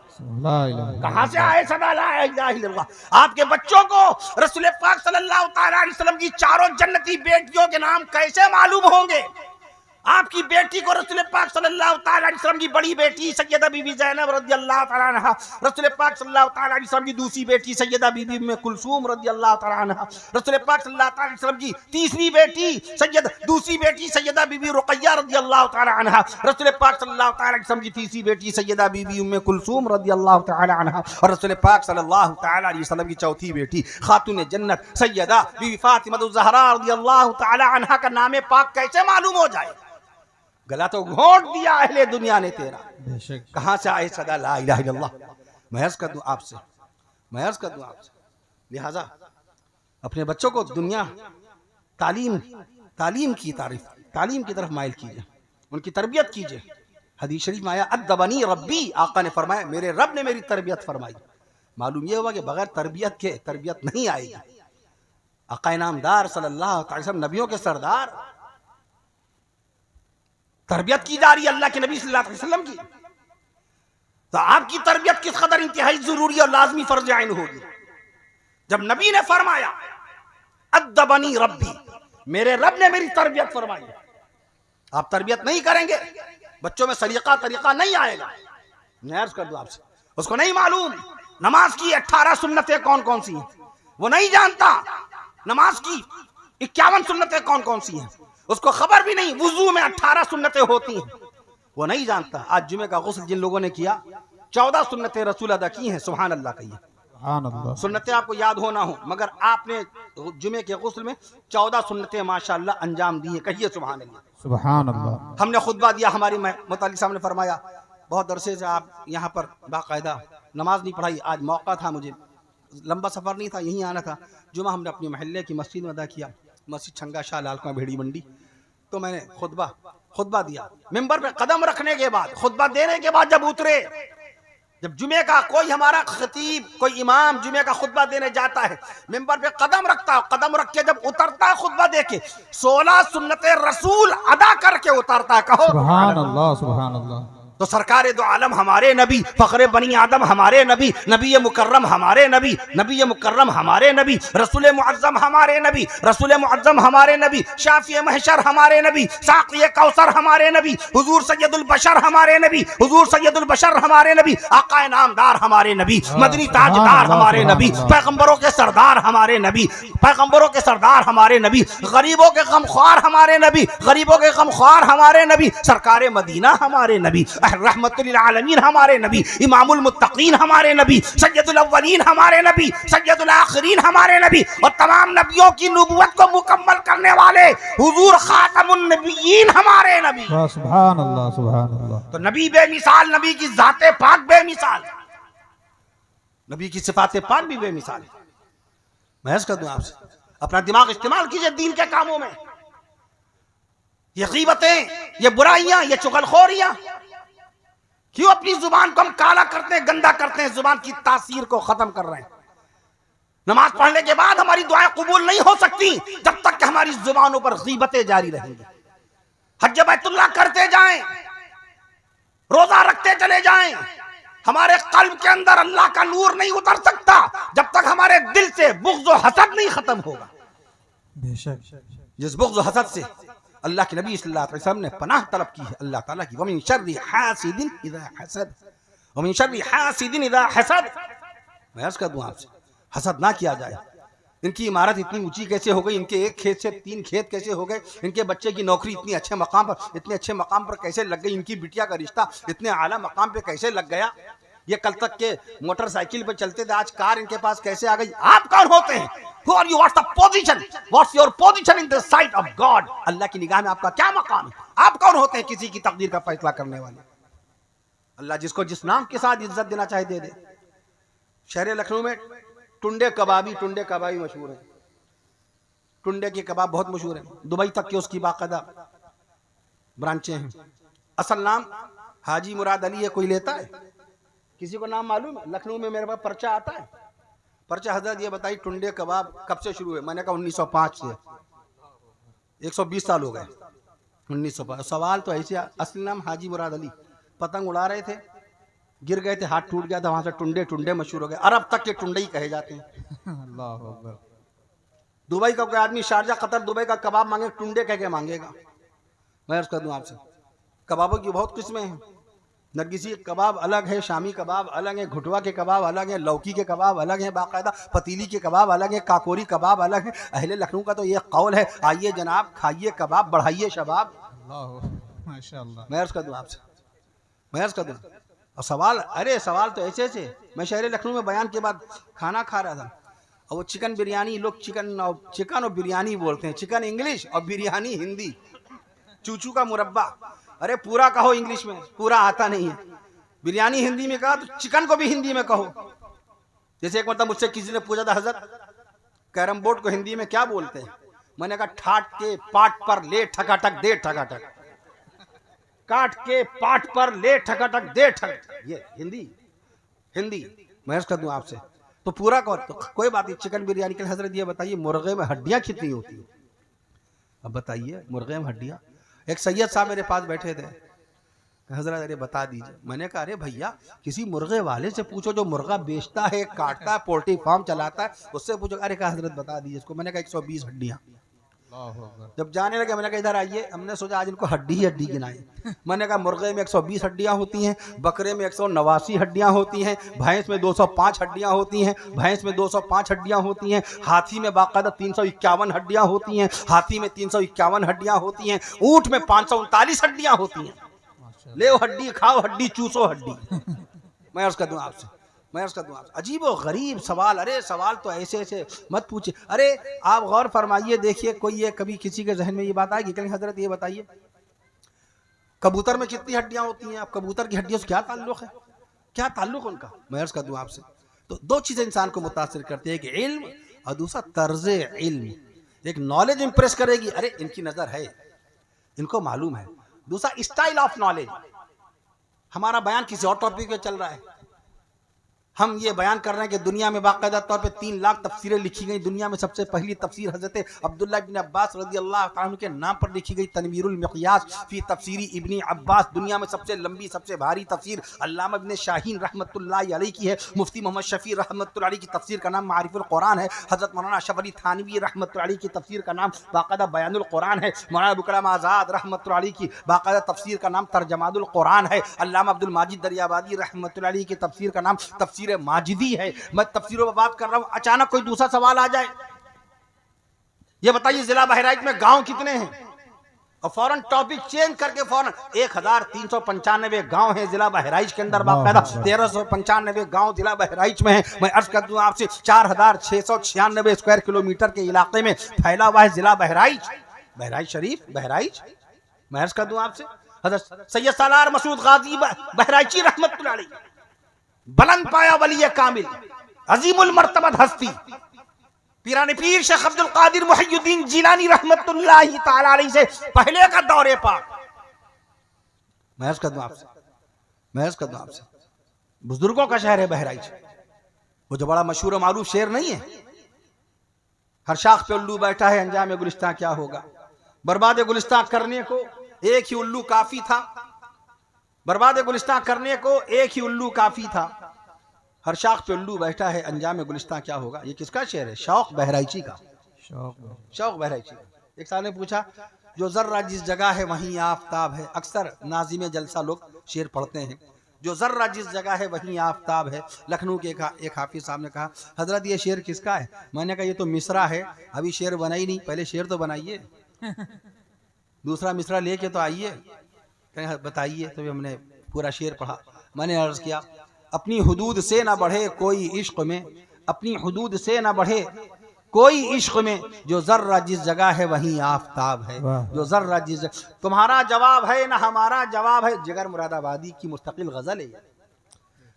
कहां से आए सदा ला इलाहा इल्लल्लाह। आपके बच्चों को रसूल पाक सल्लल्लाहु अलैहि वसल्लम की 4 जन्नती बेटियों के नाम कैसे मालूम होंगे? आपकी बेटी को रसूल पाक सल्लल्लाहु अलैहि वसल्लम की बड़ी बेटी सैयदा बीबी ज़ैनब रज़ियल्लाहु तआला अन्हा, रसूल पाक सल्लल्लाहु अलैहि वसल्लम की दूसरी बेटी सैयदा बीबी उम्मे कुलसूम रज़ियल्लाहु तआला अन्हा, रसूल पाक सल्लल्लाहु अलैहि वसल्लम की तीसरी बेटी दूसरी बेटी सैयदा बीबी रुक़ैया रज़ियल्लाहु तआला अन्हा, रसूल पाक सल्लल्लाहु अलैहि वसल्लम की तीसरी बेटी सैयदा बीबी उम्मे कुलसूम रज़ियल्लाहु तआला अन्हा, और रसूल पाक सल्लल्लाहु अलैहि वसल्लम की चौथी बेटी खातून जन्नत सैयदा बीबी फातिमा ज़हरा रज़ियल्लाहु तआला अन्हा का नाम पाक कैसे मालूम हो जाए? गला तो घोंट दिया अहले दुनिया ने तेरा, कहां से आए सदा ला इलाहा इल्लल्लाह। मैं अर्ज़ कर दूं आपसे, लिहाजा अपने बच्चों को दुनिया तालीम की तरफ माइल कीजिए, उनकी तरबियत कीजिए। हदीस शरीफ में आया अद्दबनी रब्बी, आका ने फरमाया मेरे रब ने मेरी तरबियत फरमाई। मालूम यह हुआ कि बगैर तरबियत के तरबियत नहीं आएगी। आका इनामदार सल्लल्लाहु अलैहि वसल्लम नबियों के सरदार, तरबियत की जा रही है अल्लाह के नबी सल्लल्लाहु अलैहि वसल्लम की, तो आपकी तरबियत किस कदर इंतहाई जरूरी और लाजमी फर्ज आइन होगी। जब नबी ने फरमाया अद्दबनी रब्बी, मेरे रब ने मेरी तरबियत फरमाई, आप तरबियत नहीं करेंगे बच्चों में तरीका नहीं आएगा। मैं अर्ज कर दूं आपसे, उसको नहीं मालूम नमाज की 18 सुन्नतें कौन कौन सी हैं, वो नहीं जानता नमाज की 51 सुन्नतें कौन कौन सी हैं, उसको खबर भी नहीं वुजू में 18 सुन्नतें होती हैं, वो नहीं जानता। आज जुमे का गुस्ल जिन लोगों ने किया 14 सुन्नतें रसूल अदा की हैं, सुभान अल्लाह कहिए। सुभान अल्लाह। सुन्नतें आपको याद हो ना हो, मगर आपने जुमे के गुस्ल में 14 सुन्नतें माशाअल्लाह अंजाम दी है। कहिए सुभान अल्लाह। सुभान अल्लाह। हमने खुतबा दिया, हमारी मुतालिक साहब ने फरमाया बहुत अरसे से आप यहाँ पर बाकायदा नमाज नहीं पढ़ाई, आज मौका था, मुझे लंबा सफ़र नहीं था, यहीं आना था। जुमा हमने अपने महल्ले की मस्जिद में अदा किया, मस्जिद छंगा शाह लालकुआं भेड़ी मंडी। तो मैंने खुतबा दिया, मिंबर पे कदम रखने के बाद, खुतबा देने के बाद जब उतरे, जब जुमे का कोई हमारा खतीब, कोई इमाम जुमे का खुतबा देने जाता है, मिंबर पे कदम रखता है, कदम रख के जब उतरता है खुतबा दे के 16 सुन्नते रसूल अदा करके उतरता है। कहो सुभान अल्लाह। सुभान अल्लाह। तो सरकार दो आलम हमारे नबी, फखरे बनी आदम हमारे नबी, नबी मुकर्रम हमारे नबी, नबी मुकर्रम हमारे नबी, रसूल मुअज्जम हमारे नबी, रसूल मुअज्जम हमारे नबी, शाफी महशर हमारे नबी, साक़ी कौसर हमारे नबी, हुजूर सैयदुल बशर हमारे नबी, हुजूर सैयदुल बशर हमारे नबी, आका नामदार हमारे नबी, मदनी ताजदार हमारे नबी, पैगंबरों के सरदार हमारे नबी, पैगंबरों के सरदार हमारे नबी, गरीबों के गमख्वार हमारे नबी, गरीबों के गमख्वार हमारे नबी, सरकार मदीना हमारे नबी, रहमतुल आलमीन हमारे नबी, इमामुल मुत्तकीन हमारे नबी, सैयदुल अव्वलीन हमारे नबी, सैयदुल आखिरीन हमारे नबी, और तमाम नबियों की नबूवत को मुकम्मल करने वाले हुजूर खातमुन नबिय्यीन हमारे नबी। सुभान अल्लाह। सुभान अल्लाह। तो नबी बेमिसाल, नबी की जाते पाक बेमिसाल, नबी की सिफाते पाक भी बेमिसाल। मैं अर्ज़ कर दूं आपसे, अपना दिमाग इस्तेमाल कीजिए दीन के कामों में। ये गीबतें, ये बुराइयां, ये चुगलखोरियां, क्यों अपनी जुबान को हम काला करते हैं, गंदा करते हैं, जुबान की तासीर को खत्म कर रहे हैं। नमाज पढ़ने के बाद हमारी दुआएं कबूल नहीं हो सकती जब तक कि हमारी जुबानों पर गीबतें जारी रहेंगी। हज बैतुल्लाह करते जाएं, रोजा रखते चले जाएं, हमारे कल्ब के अंदर अल्लाह का नूर नहीं उतर सकता जब तक हमारे दिल से बुग़्ज़ और हसद नहीं खत्म होगा। बेशक। जिस बुग़्ज़ और हसद से अल्लाह के नबी सल्लल्लाहु अलैहि वसल्लम ने पनाह तलब की है अल्लाह ताला की, वमिन शर्रि हासिदिन इज़ा हसद, वमिन शर्रि हासिदिन इज़ा हसद। मैं अर्ज़ कर दूं आपसे, हसद ना किया जाए। इनकी इमारत इतनी ऊंची कैसे हो गई, इनके एक खेत से 3 खेत कैसे हो गए, इनके बच्चे की नौकरी इतने अच्छे मकाम पर कैसे लग गई, इनकी बिटिया का रिश्ता इतने आला मकाम पे कैसे लग गया, ये कल तक के मोटरसाइकिल पे चलते थे, आज कार इनके पास कैसे आ गई। आप कौन होते हैं? Who are you? What's the position? What's your position in the sight of God? अल्लाह की निगाह में आपका क्या मकाम है? आप कौन होते हैं किसी की तकदीर का फैसला करने वाले? अल्लाह जिसको जिस नाम के साथ इज्जत देना चाहे दे दे। शहर लखनऊ में टुंडे कबाबी मशहूर है, टुंडे के कबाब बहुत मशहूर है, दुबई तक के उसकी बाकायदा ब्रांचें हैं। असल नाम हाजी मुराद अली है, कोई लेता है? किसी को नाम मालूम है? लखनऊ में मेरे पास पर्चा आता है, पर्चा हजरत ये बताइए टुंडे कबाब कब से शुरू हुए? मैंने कहा 1905 से, 120 साल हो गए। 1905 सवाल तो ऐसे, असली नाम हाजी मुराद अली, पतंग उड़ा रहे थे, गिर गए थे, हाथ टूट गया था, वहां से टुंडे मशहूर हो गए। अरब तक के टुंडे ही कहे जाते हैं। अल्लाह अकबर। दुबई का कोई आदमी शारजा कतर दुबई का कबाब मांगे, टुंडे कह के मांगेगा। मैं अर्ज कर दूं आपसे, कबाबों की बहुत किस्में हैं। नरगिसी कबाब अलग है, शामी कबाब अलग है, घुटवा के कबाब अलग है, लौकी के कबाब अलग है, बाकायदा पतीली के कबाब अलग है, काकोरी कबाब अलग है। अहले लखनऊ का तो ये कौल है, आइए जनाब खाइए कबाब, बढ़ाइए शबाब। माशाअल्लाह। मैं अर्ज कर दूं आपसे, मैं अर्ज कर दूं, और सवाल, अरे सवाल तो ऐसे ऐसे। मैं शहर लखनऊ में बयान के बाद खाना खा रहा था, और वो चिकन बिरयानी, लोग चिकन और बिरयानी बोलते हैं, चिकन इंग्लिश और बिरयानी हिंदी, चूचू का मुरब्बा। अरे पूरा कहो इंग्लिश में, पूरा आता नहीं है। बिरयानी हिंदी में कहा तो चिकन को भी हिंदी में कहो। जैसे एक मतलब मुझसे किसी ने पूछा था, हजरत कैरम बोर्ड को हिंदी में क्या बोलते हैं? मैंने कहा ठाट के पाट पर ले ठकाठक दे ठकाठक, काट के पाट पर ले ठकाठक दे ठक, ये हिंदी। मैं कर दूं आपसे तो पूरा कहो तो कोई बात नहीं। चिकन बिरयानी के हजरत ये बताइए मुर्गे में हड्डियां कितनी होती है? अब बताइए मुर्गे में हड्डियां। एक सैयद साहब मेरे पास बैठे थे, हजरत अरे बता दीजिए। मैंने कहा अरे भैया किसी मुर्गे वाले से पूछो जो मुर्गा बेचता है, काटता है, पोल्ट्री फार्म चलाता है, उससे पूछो। अरे कहा हजरत बता दीजिए इसको। मैंने कहा 120 हड्डियां। जब जाने लगे मैंने कहा इधर आइए, हमने सोचा आज इनको हड्डी गिनाएं। मैंने कहा मुर्गे में 120 हड्डियां होती हैं, बकरे में 189 हड्डियां होती हैं, भैंस में 205 हड्डियां होती हैं, भैंस में 205 हड्डियां होती हैं, हाथी में बाकायदा 351 हड्डियां होती हैं, हाथी में 351 हड्डियां होती हैं, ऊंट में 539 हड्डियां होती हैं। ले हड्डी खाओ, हड्डी चूसो हड्डी। मैं अर्ज कर दूं आपसे मैं उसका दूँ अजीब और गरीब सवाल। अरे सवाल तो ऐसे ऐसे मत पूछिए। अरे आप गौर फरमाइए, देखिए कोई ये कभी किसी के जहन में ये बात आएगी कहीं हजरत ये बताइए कबूतर में कितनी हड्डियां होती हैं? आप कबूतर की हड्डियों से क्या ताल्लुक है? क्या ताल्लुक उनका? मैं अर्ज कर दूं आपसे, तो दो चीजें इंसान को मुतासिर करती है, एक इल्म और दूसरा तर्ज इल्म। एक नॉलेज इंप्रेस करेगी, अरे इनकी नजर है, इनको मालूम है। दूसरा स्टाइल ऑफ नॉलेज। हमारा बयान किसी और टॉपिक पे चल रहा है, हम ये बयान कर रहे हैं कि दुनिया में बाकायदा तौर पे 3 लाख तफसीरें लिखी गई। दुनिया में सबसे पहली तफसीर हजरत अब्दुल्ला इब्न अब्बास रज़ी अल्लाह तआला अन्हु के नाम पर लिखी गई, तनवीरुल मिक़यास फी तफसीरी इब्न अब्बास। दुनिया में सबसे लंबी सबसे भारी तफसीर अल्लामा इब्न शाहीन रहमतुल्लाहि अलैहि की है। मुफ्ती मोहम्मद शफी रहमतुल्लाहि अलैहि की तफसीर का नाम मारिफुल कुरान है। हजरत मौलाना अशरफ अली थानवी रहमतुल्लाहि अलैहि की तफसीर का नाम बाकायदा बयानुल कुरान है। मौलाना अबू कलाम आज़ाद रहमतुल्लाहि अलैहि की बाकायदा तफसीर का नाम तर्जमानुल कुरान है। अल्लामा अब्दुल माजिद दरियाबादी रहमतुल्लाहि अलैहि की तफसीर का नाम तफसीर माजिदी है। मैं तफसीरों पर बात कर रहा हूं, अचानक कोई दूसरा सवाल आ जाए, ये बताइए जिला बहराइच में गांव कितने हैं? और फौरन टॉपिक चेंज करके फौरन 1395 गांव हैं जिला बहराइच के अंदर। बाकायदा 1395 गांव जिला बहराइच में है। मैं अर्ज कर दूं आपसे 4696 स्क्वायर किलोमीटर के इलाके में फैला हुआ है जिला बहराइच, बहराइच शरीफ, बहराइच। मैं अर्ज कर दूं आपसे हज़रत सैयद सालार मसूद गाजी बहराइची रहमतुल्लाह अलैहि, बुलंद पाया वली कामिल, अजीमुल मर्तबत हस्ती, पीराने पीर शेख अब्दुल कादिर मुहियुद्दीन जिलानी रहमतुल्लाहि ताला अलैहि से पहले का दौरे पाक। मैं अर्ज कर दूं आपसे, बुजुर्गों का शहर है बहराइच। वो जो बड़ा मशहूर मारूफ शेर नहीं है, हर शाख पे उल्लू बैठा है, अंजाम गुलिस्तां क्या होगा। बर्बाद गुलिस्तां करने को एक ही उल्लू काफी था, बर्बाद गुलिस्तां करने को एक ही उल्लू काफी था। हर शाख पे उल्लू बैठा है, अंजाम गुलिस्तां क्या होगा। ये किसका शेर है? शौक बहराइची का, शौक बहराइची। एक साल ने पूछा, जो जर्रा जिस जगह है वहीं आफताब है। अक्सर नाजिम जलसा लोग शेर पढ़ते हैं, जो जर्रा जिस जगह है वहीं आफताब है। लखनऊ के एक हाफिज साहब ने कहा, हजरत ये शेर किसका है? मैंने कहा ये तो मिसरा है, अभी शेर बना ही नहीं, पहले शेर तो बनाइए, दूसरा मिसरा लेके तो आइए। कहें बताइए, तो हमने पूरा शेर पढ़ा। मैंने अर्ज किया, अपनी हुदूद से ना बढ़े कोई इश्क में, अपनी हुदूद से ना बढ़े कोई इश्क में, जो जर्रा जिस जगह है वहीं आफताब है, जो जर्रा जिस जगह। तुम्हारा जवाब है ना हमारा जवाब है, जिगर मुरादाबादी की मुस्तकिल गजल है।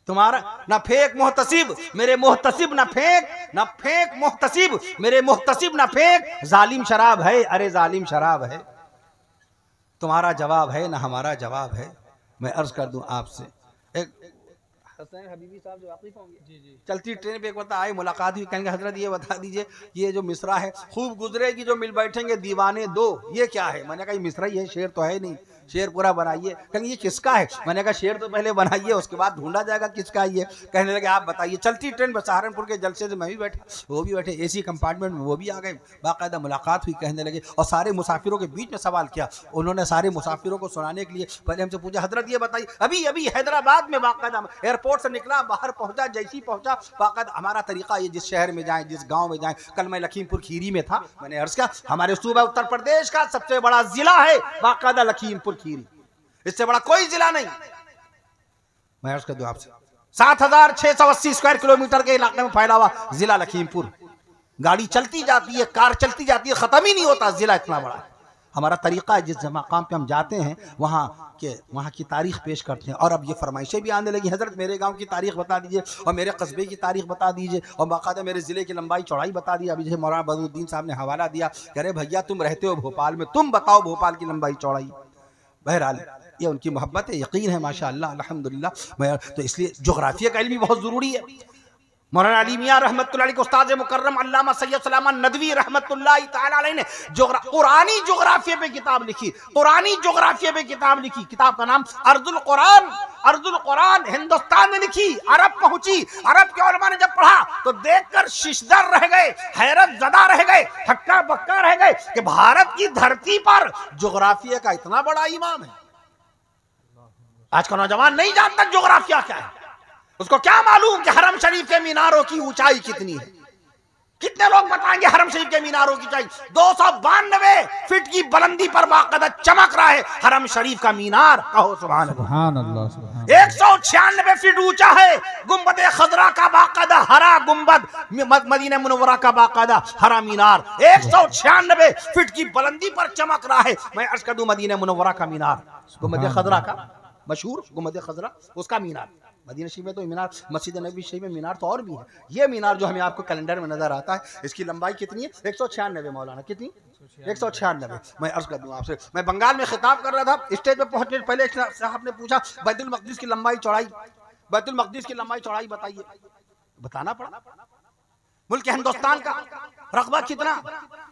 तुम्हारा ना फेंक मोहतसिब मेरे मोहतसिब, ना फेंक, ना फेंक मोहतसिब मेरे मोहतसिब, ना फेंक, जालिम शराब है, अरे जालिम शराब है। तुम्हारा जवाब है ना हमारा जवाब है। मैं अर्ज कर दूं आपसे, एक हसनैन हबीबी साहब जो वाकिफ होंगे, जी। चलती ट्रेन पे एक बता आए, मुलाकात हुई, कहेंगे हजरत ये बता दीजिए ये जो मिसरा है, खूब गुजरेगी जो मिल बैठेंगे दीवाने दो, ये क्या है? मैंने कहा ये मिसरा ही है, शेर तो है नहीं, शेर पूरा बनाइए। कहेंगे ये किसका है? मैंने कहा शेर तो पहले बनाइए, उसके बाद ढूंढा जाएगा किसका ये। कहने लगे आप बताइए। चलती ट्रेन पर सहारनपुर के जलसे से मैं भी बैठा, वो भी बैठे, एसी कंपार्टमेंट में वो भी आ गए, बाकायदा मुलाकात हुई। कहने लगे और सारे मुसाफिरों के बीच में सवाल किया उन्होंने, सारे मुसाफिरों को सुनाने के लिए पहले हमसे पूछा, हजरत ये बताइए, अभी अभी हैदराबाद में बाकायदा एयरपोर्ट से निकला, बाहर पहुंचा, जैसी पहुंचा बाकायदा हमारा तरीका ये, जिस शहर में जाएं, जिस गाँव में जाएं। कल मैं लखीमपुर खीरी में था, मैंने अर्ज किया हमारे सूबा उत्तर प्रदेश का सबसे बड़ा जिला है बाकायदा लखीमपुर खीरी, इससे बड़ा कोई जिला नहीं। मैं अर्ज कर दूं आपसे 7680 स्क्वायर किलोमीटर के इलाके में फैला हुआ जिला लखीमपुर। गाड़ी चलती जाती है, कार चलती जाती है, खत्म ही नहीं होता, जिला इतना बड़ा है। हमारा तरीका है, जिस मकाम पे हम जाते हैं वहाँ की तारीख पेश करते हैं। और अब ये फरमाइशें भी आने लगी, हजरत मेरे गांव की तारीख बता दीजिए और मेरे कस्बे की तारीख बता दीजिए और बाकायदा मेरे ज़िले की लंबाई चौड़ाई बता दी। अभी जैसे मौलाना बदरुद्दीन साहब ने हवाला दिया, कह रहे भैया तुम रहते हो भोपाल में, तुम बताओ भोपाल की लंबाई चौड़ाई। बहरहाल ये उनकी मोहब्बत है, यकीन है, माशाअल्लाह अल्हम्दुलिल्लाह। तो इसलिए जोग्राफिया का इल्म भी बहुत ज़रूरी है। मौलाना अली मियां रहमतुल्लाह अलैहि के उस्ताद मुकर्रम अल्लामा सैयद सलामान नदवी रहमतुल्लाह ताला अलैहि ने कुरानी जोग्राफिया पे किताब लिखी, कुरानी जोग्राफिया पे किताब लिखी। किताब का नाम अर्जुल कुरान, अर्जुल कुरान। हिंदुस्तान में लिखी, अरब पहुंची, अरब के उलमा ने जब पढ़ा तो देखकर शिशदर रह गए, हैरत ज़दा रह गए, हक्का बक्का रह गए कि भारत की धरती पर जोग्राफिया का इतना बड़ा इमाम है। आज का नौजवान नहीं जानता जोग्राफिया क्या है, उसको क्या मालूम कि हरम शरीफ के मीनारों की ऊंचाई कितनी है, कितने लोग बताएंगे हरम शरीफ के मीनारों की चाहिए? 292 फीट की बुलंदी पर बाकायदा चमक रहा है हरम शरीफ का मीनार। कहो सुभान अल्लाह। सुभान अल्लाह, सुभान अल्लाह। 196 फीट ऊंचा है गुंबद खजरा का बाकायदा हरा गुंबद, मदीना मुनव्वरा का बाकायदा हरा मीनार 196 फीट की बुलंदी पर चमक रहा है। मैं अर्ज कर दूं मदीना मुनव्वरा का मीनार, गुंबद खजरा का मशहूर गुंबद खजरा, उसका मीनार। मदीना शरीफ में तो मीनार, मस्जिद नबी शरीफ में मीनार तो और भी है। ये मीनार जो हमें आपको कैलेंडर में नजर आता है, इसकी लंबाई कितनी है? 196 मौलाना, कितनी? 196। मैं अर्ज कर दूं आपसे, मैं बंगाल में खिताब कर रहा था, स्टेज पे पहुंचने से पहले साहब ने पूछा बैतुल मक़दिस की लंबाई चौड़ाई, बैतुल मक़दिस की लंबाई चौड़ाई बताइए। बताना पड़ा। मुल्क हिंदुस्तान का रकबा कितना?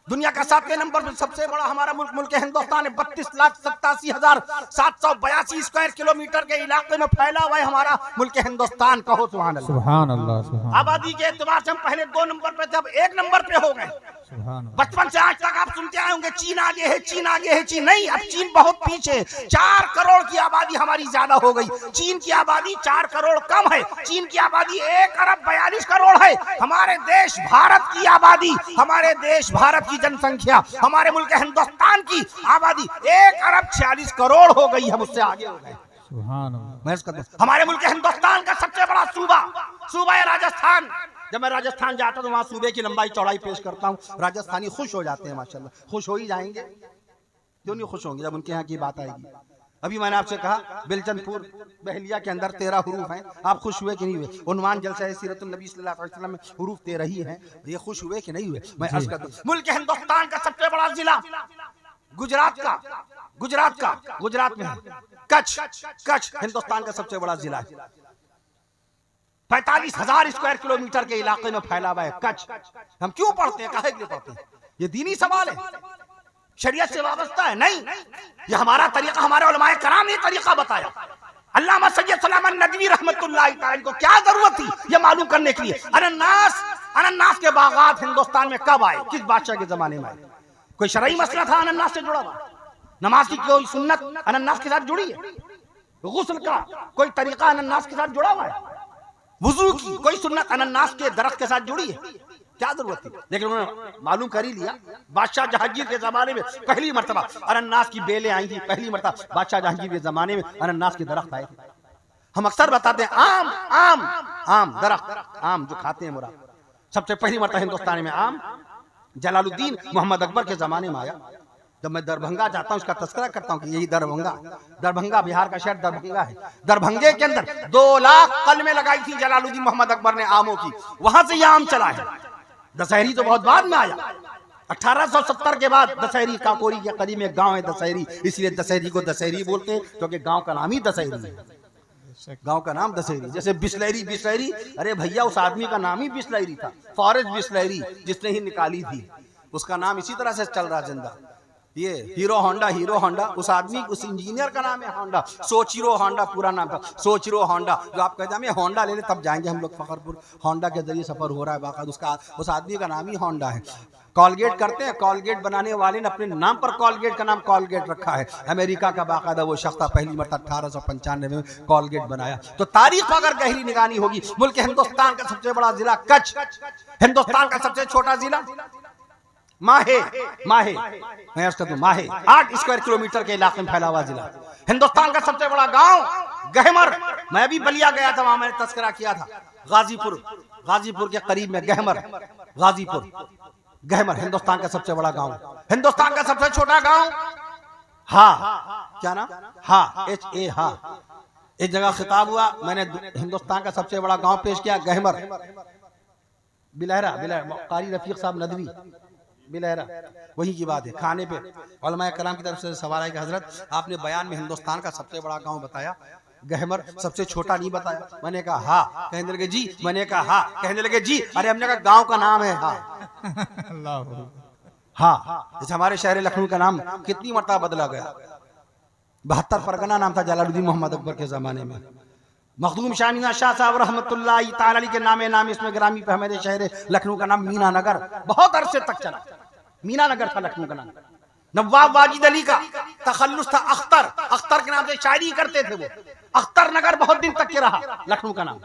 दुनिया का 7वें नंबर पर सबसे बड़ा हमारा मुल्क हिंदुस्तान है। 32,87,782 स्क्वायर किलोमीटर के इलाके में फैला हुआ है हमारा मुल्क हिंदुस्तान। कहो सुभान अल्लाह। सुभान अल्लाह, सुभान। आबादी के एतबार से हम पहले 2 नंबर पे थे, अब 1 नंबर पे हो गए। बचपन से आज तक आप सुनते आए होंगे चीन आगे है, चीन आगे है, चीन नहीं, अब चीन बहुत पीछे। 4 करोड़ की आबादी हमारी ज्यादा हो गई। चीन की आबादी 4 करोड़ कम है। चीन की आबादी 1 अरब 42 करोड़ है। हमारे देश भारत की आबादी, हमारे देश भारत की जनसंख्या, हमारे मुल्क हिंदुस्तान की आबादी 1 अरब 46 करोड़ हो गई। हम उससे आगे हो गए। सुभान अल्लाह। हमारे मुल्क हिंदुस्तान का सबसे बड़ा सूबा है राजस्थान। जब मैं राजस्थान जाता हूं तो वहां सूबे की लंबाई चौड़ाई पेश करता हूं, राजस्थानी खुश हो जाते हैं माशाल्लाह। खुश हो ही जाएंगे, क्यों नहीं खुश होंगे जब उनके यहाँ की बात आएगी। अभी मैंने आपसे कहा बिलचंदपुर बहलिया के अंदर 13 हुरूफ हैं, आप खुश हुए कि नहीं हुए? उन्वान जलसा है सीरतुन नबी सल्लल्लाहु अलैहि वसल्लम में हुरूफ 13 ही हैं, ये खुश हुए कि नहीं हुए? मैं अर्ज कर दूं, मुल्क हिंदुस्तान का सबसे बड़ा जिला गुजरात में है कच्छ हिंदुस्तान का सबसे बड़ा जिला है। 45,000 स्क्वायर किलोमीटर के इलाके में फैला हुआ है कच्छ। हम क्यों पढ़ते हैं, काहे के लिए पढ़ते हैं? ये दीनी सवाल है, शरीयत से वाबस्ता है? नहीं, ये हमारा तरीका, हमारे उलमाए कराम ने तरीका बताया। अल्लामा सैयद सलामत नदवी रहमतुल्लाह तआला को क्या जरूरत थी ये मालूम करने के लिए अनन्नास के बागात हिंदुस्तान में कब आए, किस बादशाह के जमाने में आए? कोई शरई मसला था अनन्नास से जुड़ा हुआ? नमाज की कोई सुन्नत अनन्नास के साथ जुड़ी है? गुस्ल का कोई तरीका अनन्नास के साथ जुड़ा हुआ है? वुजू की कोई सुन्नत अनन्नास के दरख्त के साथ जुड़ी है? क्या जरूरत थी? लेकिन उन्होंने मालूम कर ही लिया। बादशाह जहांगीर के जमाने में पहली मर्तबा अनन्नास की बेलें आई थी, पहली मर्तबा बादशाह जहांगीर के जमाने में अनन्नास के दरख्त आए थे। हम अक्सर बताते हैं आम दरख्त, आम जो खाते हैं मुराद, सबसे पहली मर्तबा हिंदुस्तान में आम जलालुद्दीन मोहम्मद अकबर के जमाने में आया। जब मैं दरभंगा जाता हूँ उसका तस्करा करता हूँ कि यही दरभंगा बिहार का शहर दरभंगा है। दरभंगे के अंदर 2 लाख कलमें लगाई थी जलालुद्दीन मोहम्मद अकबर ने आमों की, वहां से ये आम चला है। दशहरी तो बहुत बाद में आया, 1870 के बाद दशहरी। काकोरी के करीब एक गांव है दशहरी, इसलिए दशहरी को दशहरी बोलते हैं क्योंकि गांव का नाम ही दशहरी है। गांव का नाम दशहरी। जैसे बिस्लहरी, अरे भैया उस आदमी का नाम ही बिस्लहरी था, फॉरेस्ट बिस्लहरी, जिसने ही निकाली थी, उसका नाम इसी तरह से चल रहा जिंदा। ये हीरो होंडा उस आदमी, उस इंजीनियर का नाम है होंडा, सोचिरो होंडा पूरा नाम था, सोचिरो होंडा। जो आप कहते हैं होंडा ले ले तब जाएंगे हम लोग फखरपुर, होंडा के जरिए सफर हो रहा है बाकायदा, उसका उस आदमी का नाम ही होंडा है। कॉलगेट करते हैं, कॉलगेट बनाने वाले ने अपने नाम पर कॉलगेट का नाम कॉलगेट रखा है। अमेरिका का बाकायदा वो शख्स था, पहली मरतबा 1895 में कॉलगेट बनाया। तो तारीख अगर गहरी निगानी होगी, मुल्क हिंदुस्तान का सबसे बड़ा जिला कच्छ, हिंदुस्तान का सबसे छोटा जिला माहे मैं अर्ज करता हूं माहे 8 स्क्वायर किलोमीटर के इलाके में फैला हुआ जिला। हिंदुस्तान का सबसे बड़ा गांव गहमर, मैं भी बलिया गया था, वहां मैंने तस्करा किया था। गाजीपुर के करीब में गहमर हिंदुस्तान का सबसे बड़ा गांव। हिंदुस्तान का सबसे छोटा गांव क्या नाम? इस जगह खिताब हुआ, मैंने हिंदुस्तान का सबसे बड़ा गांव पेश किया गहमर, बिलहरा कारी रफीक साहब नदवी बिलहरा, वही की बात है। खाने पे उलमाए कराम की तरफ से सवाल है कि हजरत आपने बयान में हिंदुस्तान का सबसे बड़ा गांव बताया, गहमर सबसे छोटा नहीं बताया। मैंने कहा हाँ, कहने लगे जी, मैंने कहा हाँ, कहने लगे जी, अरे हमने कहा गांव का नाम है जैसे हमारे शहर लखनऊ का नाम कितनी मरतबा बदला गया। 72 परगना नाम था जलालुद्दीन मोहम्मद अकबर के जमाने में। मखदूम शाह साहब रहमतुल्लाह तआला अलैह के नाम इसमें ग्रामी पे हमारे शहर लखनऊ का नाम मीना नगर बहुत अरसे तक चला। मीना नगर था लखनऊ का नाम। नवाब वाजिद अली का तखल्लुस था अख्तर के नाम से शायरी करते थे वो। अख्तर नगर बहुत दिन तक के रहा लखनऊ का नाम।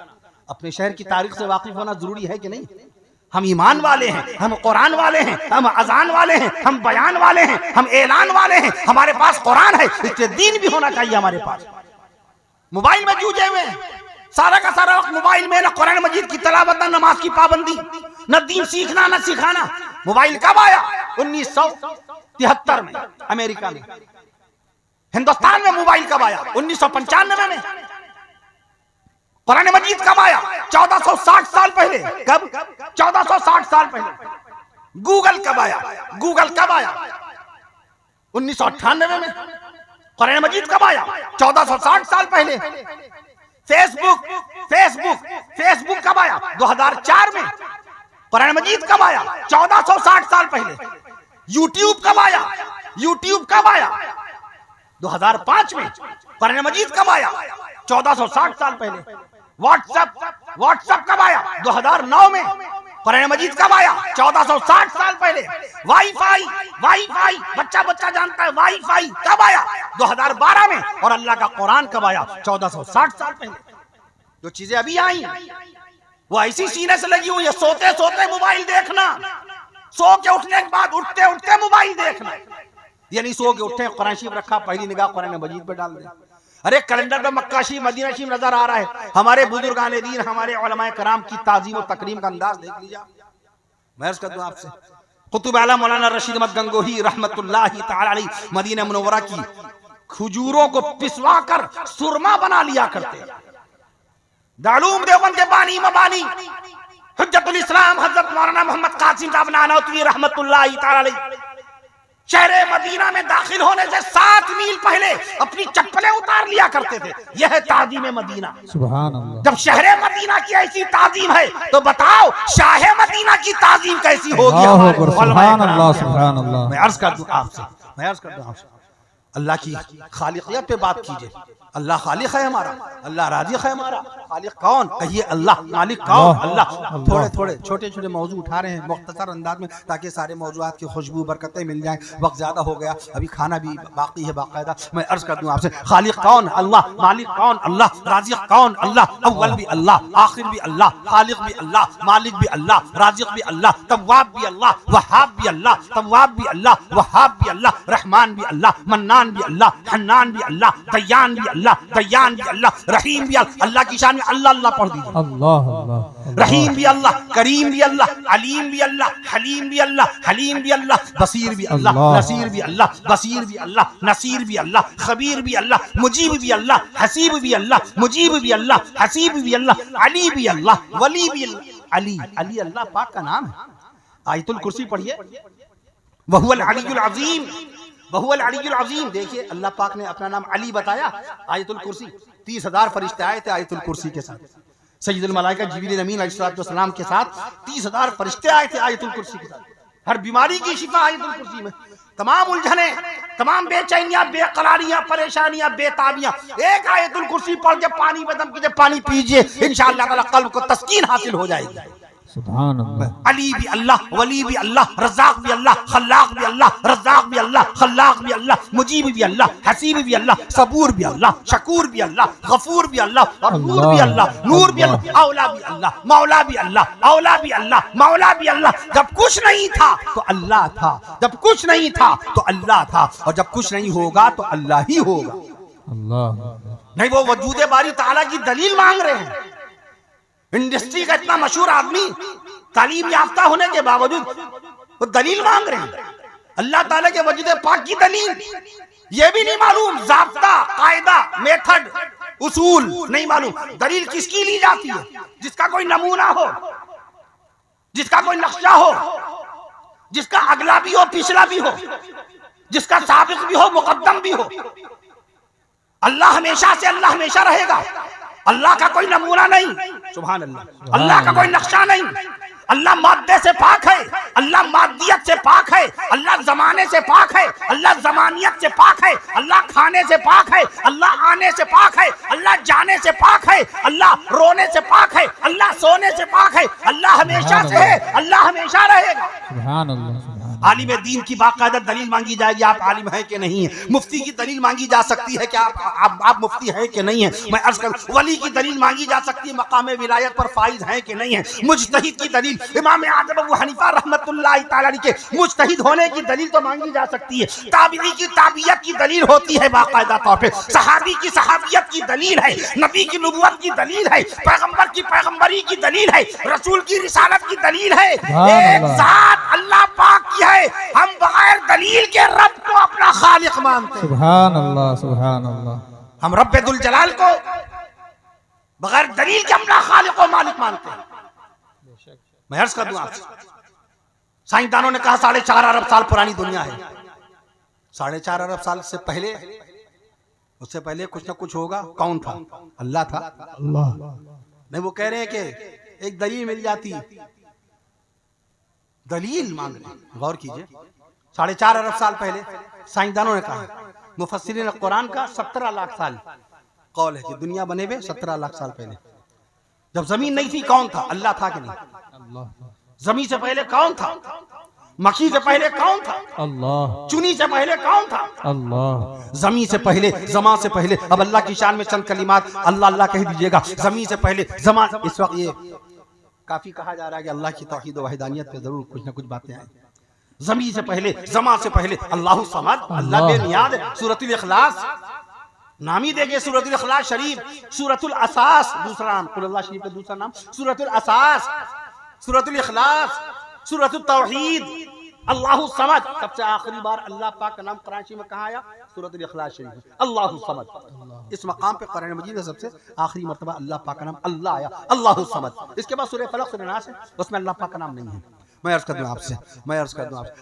अपने शहर की तारीख से वाकिफ होना जरूरी है कि नहीं? हम ईमान वाले हैं, हम कुरान वाले हैं, हम अजान वाले हैं, हम बयान वाले हैं, हम ऐलान वाले हैं। हमारे पास कुरान है, इसलिए दीन भी होना चाहिए हमारे पास। मोबाइल में जूझे हुए सारा का सारा वक्त मोबाइल में, न कुरान मजीद की तलावत, न नमाज की पाबंदी, न दीन सीखना न सिखाना। मोबाइल कब आया? 1973 में अमेरिका में। हिंदुस्तान में मोबाइल कब आया? 1995 में। कुरान मजीद कब आया? 1460 साल पहले। कब? 1460 साल पहले। गूगल कब आया? गूगल कब आया? 1998 में। कुरान मजीद कब आया? 1460 साल पहले। फेसबुक फेसबुक फेसबुक कब आया? 2004 में। कुरान मजीद कब आया? 1460 साल पहले। यूट्यूब कब आया? यूट्यूब कब आया? 2005 में। कुरान मजीद कब आया? 1460 साल पहले। व्हाट्सएप कब आया? 2009 में। कुरान मजीद कब आया? 1460 साल पहले। वाईफाई बच्चा जानता है वाईफाई कब आया? 2012 में। और अल्लाह का कुरान कब आया? 1460 साल पहले। जो चीजें अभी आई वो ऐसी सीने से लगी हुई है। सोते सोते मोबाइल देखना, सो के उठने के बाद उठते उठते मोबाइल देखना। यानी सो के उठे, कुरान शरीफ रखा, पहली निगाह कुरान मजीद पे डाल दे। अरे कैलेंडर पे मक्का शरीफ, मदीना शरीफ नजर आ रहा है। हमारे बुजुर्गाने दीन, हमारे उलमाए कराम की ताजीम और तकरीम का अंदाज देख लीजिए। मैं अर्ज करता हूं आपसे, कुतुब आला मौलाना रशीद अहमद गंगोही रहमतुल्लाहि तआला अलैह मदीना मुनव्वरा की खजूरों को पिसवा कर सुरमा बना लिया करते। दारूम देवबंद के बानी मबानी हुज्जतुल इस्लाम हजरत मौलाना मोहम्मद कासिम साहब नानौतवी रहमतुल्लाहि तआला अलैह शहरे मदीना में दाखिल होने से 7 मील पहले अपनी चप्पलें उतार लिया करते थे। यह है ताजीम मदीना। सुभान अल्लाह। जब शहरे मदीना की ऐसी ताजीम है तो बताओ शाहे मदीना की ताजीम कैसी होगी? सुभान अल्लाह, सुभान अल्लाह। मैं अर्ज कर दूं आपसे, अल्लाह की खालिकियत पे बात कीजिए। अल्लाह खालिक है हमारा, अल्लाह राज़िक है हमारा। खालिक कौन? कहिए अल्लाह। मालिक कौन? अल्लाह। थोड़े थोड़े छोटे छोटे मौजू उठा रहे हैं मुख्तसर अंदाज में, ताकि सारे मौजूआत की खुशबू बरकतें मिल जाएं। वक्त ज्यादा हो गया, अभी खाना भी बाकी है बाकायदा। मैं अर्ज कर दूं आपसे, खालिक कौन? अल्लाह। मालिक कौन? अल्लाह। राज़िक कौन? अल्लाह। अव्वल भी अल्लाह, आखिर भी अल्लाह, खालिक भी अल्लाह, मालिक भी अल्लाह, राज़िक भी अल्लाह, तव्वाब भी अल्लाह, वहाब भी अल्लाह, तव्वाब भी अल्लाह, वहाब भी अल्लाह, रहमान भी अल्लाह, मन्नान भी अल्लाह, हन्नान भी अल्लाह, दयान भी अल्लाह, दयान भी अल्लाह, रहीम भी अल्लाह। अल्लाह की शान में अल्लाह अल्लाह पढ़ दीजिए। अल्लाह अल्लाह। रहीम भी अल्लाह, करीम भी अल्लाह, अलीम भी अल्लाह, हलीम भी अल्लाह, हलीम भी अल्लाह, बसीर भी अल्लाह, नसीर भी अल्लाह, बसीर भी अल्लाह, नसीर भी अल्लाह, खबीर भी अल्लाह, मुजीब भी अल्लाह, हसीब भी अल्लाह, मुजीब भी अल्लाह, हसीब भी अल्लाह, अली भी अल्लाह, वली भी अल्लाह। अली अली अल्लाह पाक का नाम है। आयतुल कुर्सी पढ़िए, वहुवल अलीयुल अज़ीम, वहुवल अलीयुल अज़ीम। देखिए अल्लाह पाक ने अपना नाम अली बताया। आयतुल कुर्सी 30,000 फरिश्ते आए थे आयतुल कुर्सी के साथ। सय्यदुल मलाइका जिब्रील अमीन अलैहिस्सलाम के साथ 30,000 फरिश्ते आए थे आयतुल कुर्सी के साथ। हर बीमारी की शिफा आयतुल कुर्सी में। तमाम उलझने, तमाम बेचैनियां, बेकरारियां, परेशानियां, बेताबियां, एक आयतुल कुर्सी पढ़ के पानी में दम कीजिए, पानी पीजिए, इंशाअल्लाह ताला कल्ब को तस्कीन हासिल हो जाएगी। सुभान अल्लाह। अली भी अल्लाह, वली भी अल्लाह, रज़ाक भी अल्लाह, खल्लाक भी अल्लाह, रज़ाक भी अल्लाह, खल्लाक भी अल्लाह, मुजीब भी अल्लाह, हसीब भी अल्लाह, सबूर भी अल्लाह, शकूर भी अल्लाह, गफूर भी अल्लाह, और नूर भी अल्लाह, नूर भी अल्लाह, औला भी अल्लाह, मौला भी अल्लाह, औला भी अल्लाह, मौला भी अल्लाह। जब कुछ नहीं था तो अल्लाह था, जब कुछ नहीं था तो अल्लाह था, और जब कुछ नहीं होगा तो अल्लाह ही होगा। अल्लाह नहीं, वो वजूद बारी ताला की दलील मांग रहे हैं। इंडस्ट्री का इतना मशहूर आदमी, तालीम याफ्ता होने के बावजूद वो दलील मांग रहे हैं। अल्लाह ताला के वजूद पाक की दलील ये भी नहीं मालूम, ज़ाब्ता, कायदा, मेथड, उसूल नहीं मालूम। दलील किसकी ली जाती है? जिसका कोई नमूना हो, जिसका कोई नक्शा हो, जिसका अगला भी हो पिछला भी हो, जिसका साबिक भी हो मुकद्दम भी हो। अल्लाह हमेशा से अल्लाह हमेशा रहेगा। अल्लाह का कोई नमूना नहीं, सुभान अल्लाह। अल्लाह का कोई नक्शा नहीं। अल्लाह मादे से पाक है, अल्लाह मादियत से पाक है, अल्लाह जमाने से पाक है, अल्लाह जमानियत से पाक है, अल्लाह खाने से पाक है, अल्लाह आने से पाक है, अल्लाह जाने से पाक है, अल्लाह रोने से पाक है, अल्लाह सोने से पाक है, अल्लाह हमेशा से है, अल्लाह हमेशा रहेगा। सुभान अल्लाह। आलिम दीन की बाकायदा दलील मांगी जाएगी, आप आलिम हैं कि नहीं है। मुफ्ती की दलील मांगी जा सकती है कि आप मुफ्ती हैं कि नहीं है। मैं अर्ज करूं, वली की दलील मांगी जा सकती है, मकाम विलायत पर फाइज हैं कि नहीं है। मुजतहिद की दलील, इमाम आज़म अबू हनीफा रहमतुल्लाह तआला अलैह के मुजतहिद होने की दलील तो मांगी जा सकती है। ताबीई की ताबियत की दलील होती है बाकायदा तौर पे, सहाबी की सहाबियत की दलील है, नबी की नबुवत की दलील है, पैगंबर की पैगंबरी की दलील है, रसूल की रिसालत की दलील है। एक जात अल्लाह पाक की है, हम बगैर दलील के रब को अपना खालिक मानते हैं। सुभान अल्लाह, सुभान अल्लाह। हम रब्बे दुल जलाल को बगैर दलील के अपना खालिक और मालिक मानते हैं। मैं अर्ज कर दूं आपसे, साइंसदानों ने कहा 4.5 अरब साल पुरानी दुनिया है। 4.5 अरब साल से पहले, उससे पहले कुछ ना कुछ होगा। कौन था? अल्लाह था। अल्लाह। नहीं, वो कह रहे हैं कि एक दलील मिल जाती, दलील मांग रहे। गौर कीजिए, 4.5 अरब साल पहले साइंसदानों ने कहा, मुफस्सिरीन कुरान का 17 लाख साल कौल है कि दुनिया बने हुए 17 लाख साल पहले। जब जमीन नहीं थी, कौन था? अल्लाह था कि नहीं? अल्लाह। जमीन से पहले कौन था? मक्खी से पहले कौन था? अल्लाह। चुनी से पहले कौन था? अल्लाह। जमीन से पहले, जमा से पहले। अब अल्लाह की शान में चंद कलिमात अल्लाह अल्लाह कह दीजिएगा। जमीन से पहले, जमा। इस वक्त ये काफी कहा जा रहा है कि अल्लाह की तौहीद व वहदानियत पे जरूर कुछ ना कुछ बातें आई। जमीन से पहले, जमा से पहले अल्लाहु समद, अल्लाह बेनियाद है। सूरतुल इखलास नाम ही देंगे, सूरतुल इखलास शरीफ, सूरतुल असास दूसरा नाम, कुल अल्लाह शरीफ का दूसरा नाम सूरतुल असास, सूरतुल इखलास, सूरतुल तौहीद, अल्लाहु समद। सबसे आखिरी बार अल्लाह पाक का नाम कुरान शरीफ में कहाँ आया? सूरतुल इखलास शरीफ, अल्लाहु समद। इस मकाम पे कुरान मजीद में सबसे आखिरी मर्तबा अल्लाह पाक का नाम अल्लाह आया, अल्लाहु समद। इसके बाद सूरह फलक, सूरह नास है, उसमें अल्लाह पाक का नाम नहीं है। मैं अर्ज कर दूं आपसे,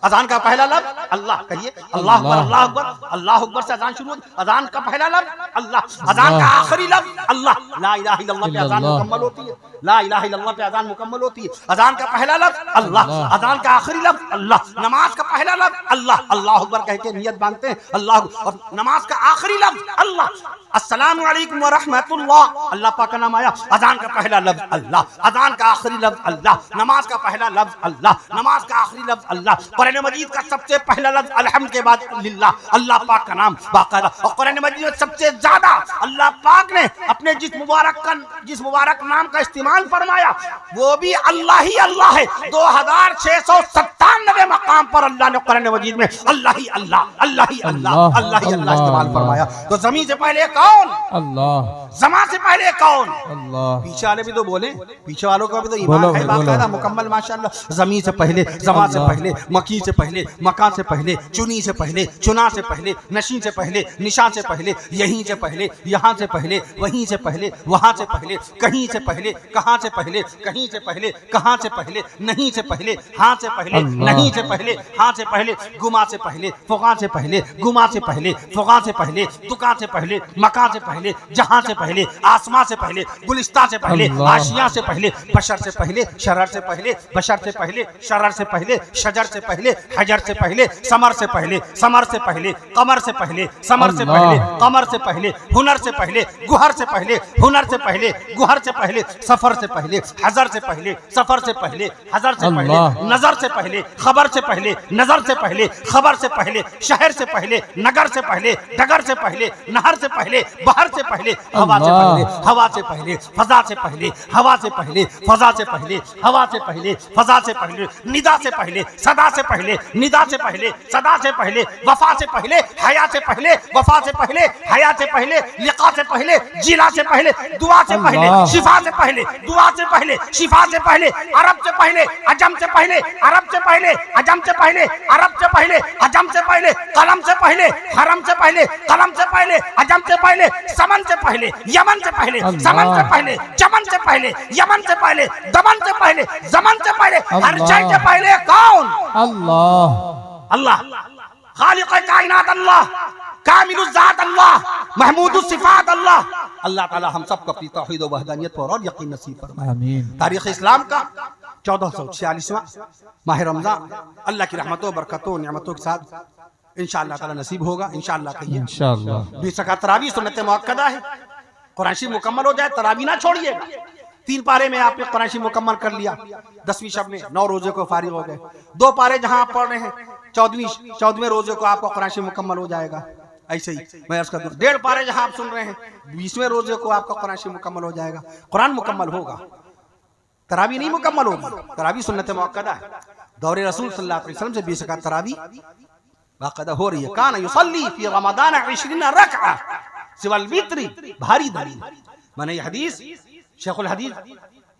अजान का पहला लफ्ज अल्लाह। कहिए अल्लाह अकबर, अल्लाह अकबर, अल्लाह अकबर से अजान शुरू होती। अजान का पहला लफ्ज अल्लाह, अजान का आखिरी लफ्ज अल्लाह। ला इलाहा इल्लल्लाह पे अजान मुकम्मल होती है, ला इलाहा इल्लल्लाह पे अजान मुकम्मल होती है। अजान का पहला लफ्ज अल्लाह, अजान का आखिरी लफ्ज अल्लाह। नमाज का पहला लफ्ज अल्लाह, अल्लाह अकबर कह के नियत बांधते हैं अल्लाह, और नमाज का आखिरी लफ्ज अल्लाह। अस्सलामु अलैकुम व रहमतुल्लाह, अल्लाह पाक का नाम आया। अजान का पहला लफ्ज अल्लाह, अजान का आखिरी लफ्ज अल्लाह, नमाज का पहला लफ्ज अल्लाह, नमाज का आखिरी लफ्ज अल्लाह। कुरान मजीद का सबसे पहला लफ्ज अलहम्द के बाद लिल्लाह, अल्लाह पाक का नाम बाकायदा। और कुरान मजीद में सबसे ज्यादा अल्लाह पाक ने अपने जिस मुबारक नाम का इस्तेमाल फरमाया वो भी अल्लाह ही अल्लाह है। 2697 मकाम पर अल्लाह ने कुरान मजीद में अल्लाह ही अल्लाह, अल्लाह ही अल्लाह, अल्लाह ही अल्लाह इस्तेमाल फरमाया। तो जमीन से पहले कौन? अल्लाह। जमा से पहले कौन? अल्लाह। पीछे वाले भी तो बोले, पीछे वालों का भी तो ईमान है बाकायदा मुकम्मल माशाअल्लाह। जमीन से पहले, जमा से पहले, मकी से पहले, मकान से पहले, चुनी से पहले, चुना से पहले, नशी से पहले, निशा से पहले, यहीं से पहले, यहाँ से पहले, वहीं से पहले, वहां से पहले, कहीं से पहले, कहां से पहले, कहीं से पहले, कहां से पहले, नहीं से पहले, हां से पहले, नहीं से पहले, हां से पहले, गुमा से पहले, फुका से पहले, गुमा से पहले, फुका से पहले, दुका से पहले, मका से पहले, जहां से पहले, आसमां से पहले, गुलिस्ता से पहले, आशिया से पहले, बशर से पहले, शरर से पहले, बशर से पहले, शरर से पहले, शजर से पहले, हजर से पहले, समर से पहले, समर से पहले, कमर से पहले, समर से पहले, कमर से पहले, हुनर से पहले, गुहर से पहले, हुनर से पहले, गुहर से पहले, सफर से पहले, हजर से पहले, सफर से पहले, हजर से पहले, नजर से पहले, खबर से पहले, नजर से पहले, खबर से पहले, शहर से पहले, नगर से पहले, डगर से पहले, नहर से पहले, बहर से पहले, हवा से पहले, हवा से पहले, फजा से पहले, हवा से पहले, फजा से पहले, हवा से पहले, फजा से पहले, निदा से पहले, सदा से पहले, निदा से पहले, सदा से पहले, वफा से पहले, हया से पहले, वफा से पहले, हया से पहले, लिका से पहले, जिला से पहले, दुआ से पहले, शिफा से पहले, दुआ से पहले, शिफा से पहले, अरब से पहले, अजम से पहले, अरब से पहले, अजम से पहले, अरब से पहले, अजम से पहले, कलम से पहले, हरम से पहले, कलम से पहले, अजम से पहले, समन से पहले, यमन से पहले, समन से पहले, चमन से पहले, यमन से पहले, दमन से पहले, जमन से पहले, हर शय से पहले कौन? अल्लाह। अल्लाह, खालिक कायनात अल्लाह, कामिलुज़ ज़ात अल्लाह, महमूदुस सिफ़ात अल्लाह। अल्लाह ताला हम सबको अपनी तौहीद व वहदानियत पर और यकीन नसीब फरमाए। आमीन। तारीख़ इस्लाम का 1446वां माह रमज़ान अल्लाह की रहमतों, बरकतों, नेमतों के साथ इंशाअल्लाह ताला नसीब होगा। इंशाअल्लाह कहिए इंशाअल्लाह। 20 रकात तरावी सुन्नत मुअक्कदा है। कुरान शरीफ मुकम्मल हो जाए, तरावी ना छोड़िएगा। 3 पारे में आपने कुरान शरीफ मुकम्मल कर लिया, 10वीं शब में 9 रोजे को फारिग हो गए। 2 पारे जहां आप पढ़ रहे हैं 14वें रोजे को आपका कुरान शरीफ मुकम्मल हो जाएगा। ऐसे ही मैं अर्ज कर दूं 1.5 पारे जहां आप सुन रहे हैं 20वें रोजे को आपका कुरान शरीफ मुकम्मल हो जाएगा। कुरान मुकम्मल होगा, तरावी नहीं मुकम्मल होगी। तरावी सुन्नत मुअक्कदा है। दौरे रसूल सल्लल्लाहु अलैहि वसल्लम से 20 रकात तरावी बाकायदा हो रही है। काना युसल्ली फी रमज़ान 20 रकअह सिवल वित्री, भारी दलील। मैंने ये हदीस शेखुल हदीस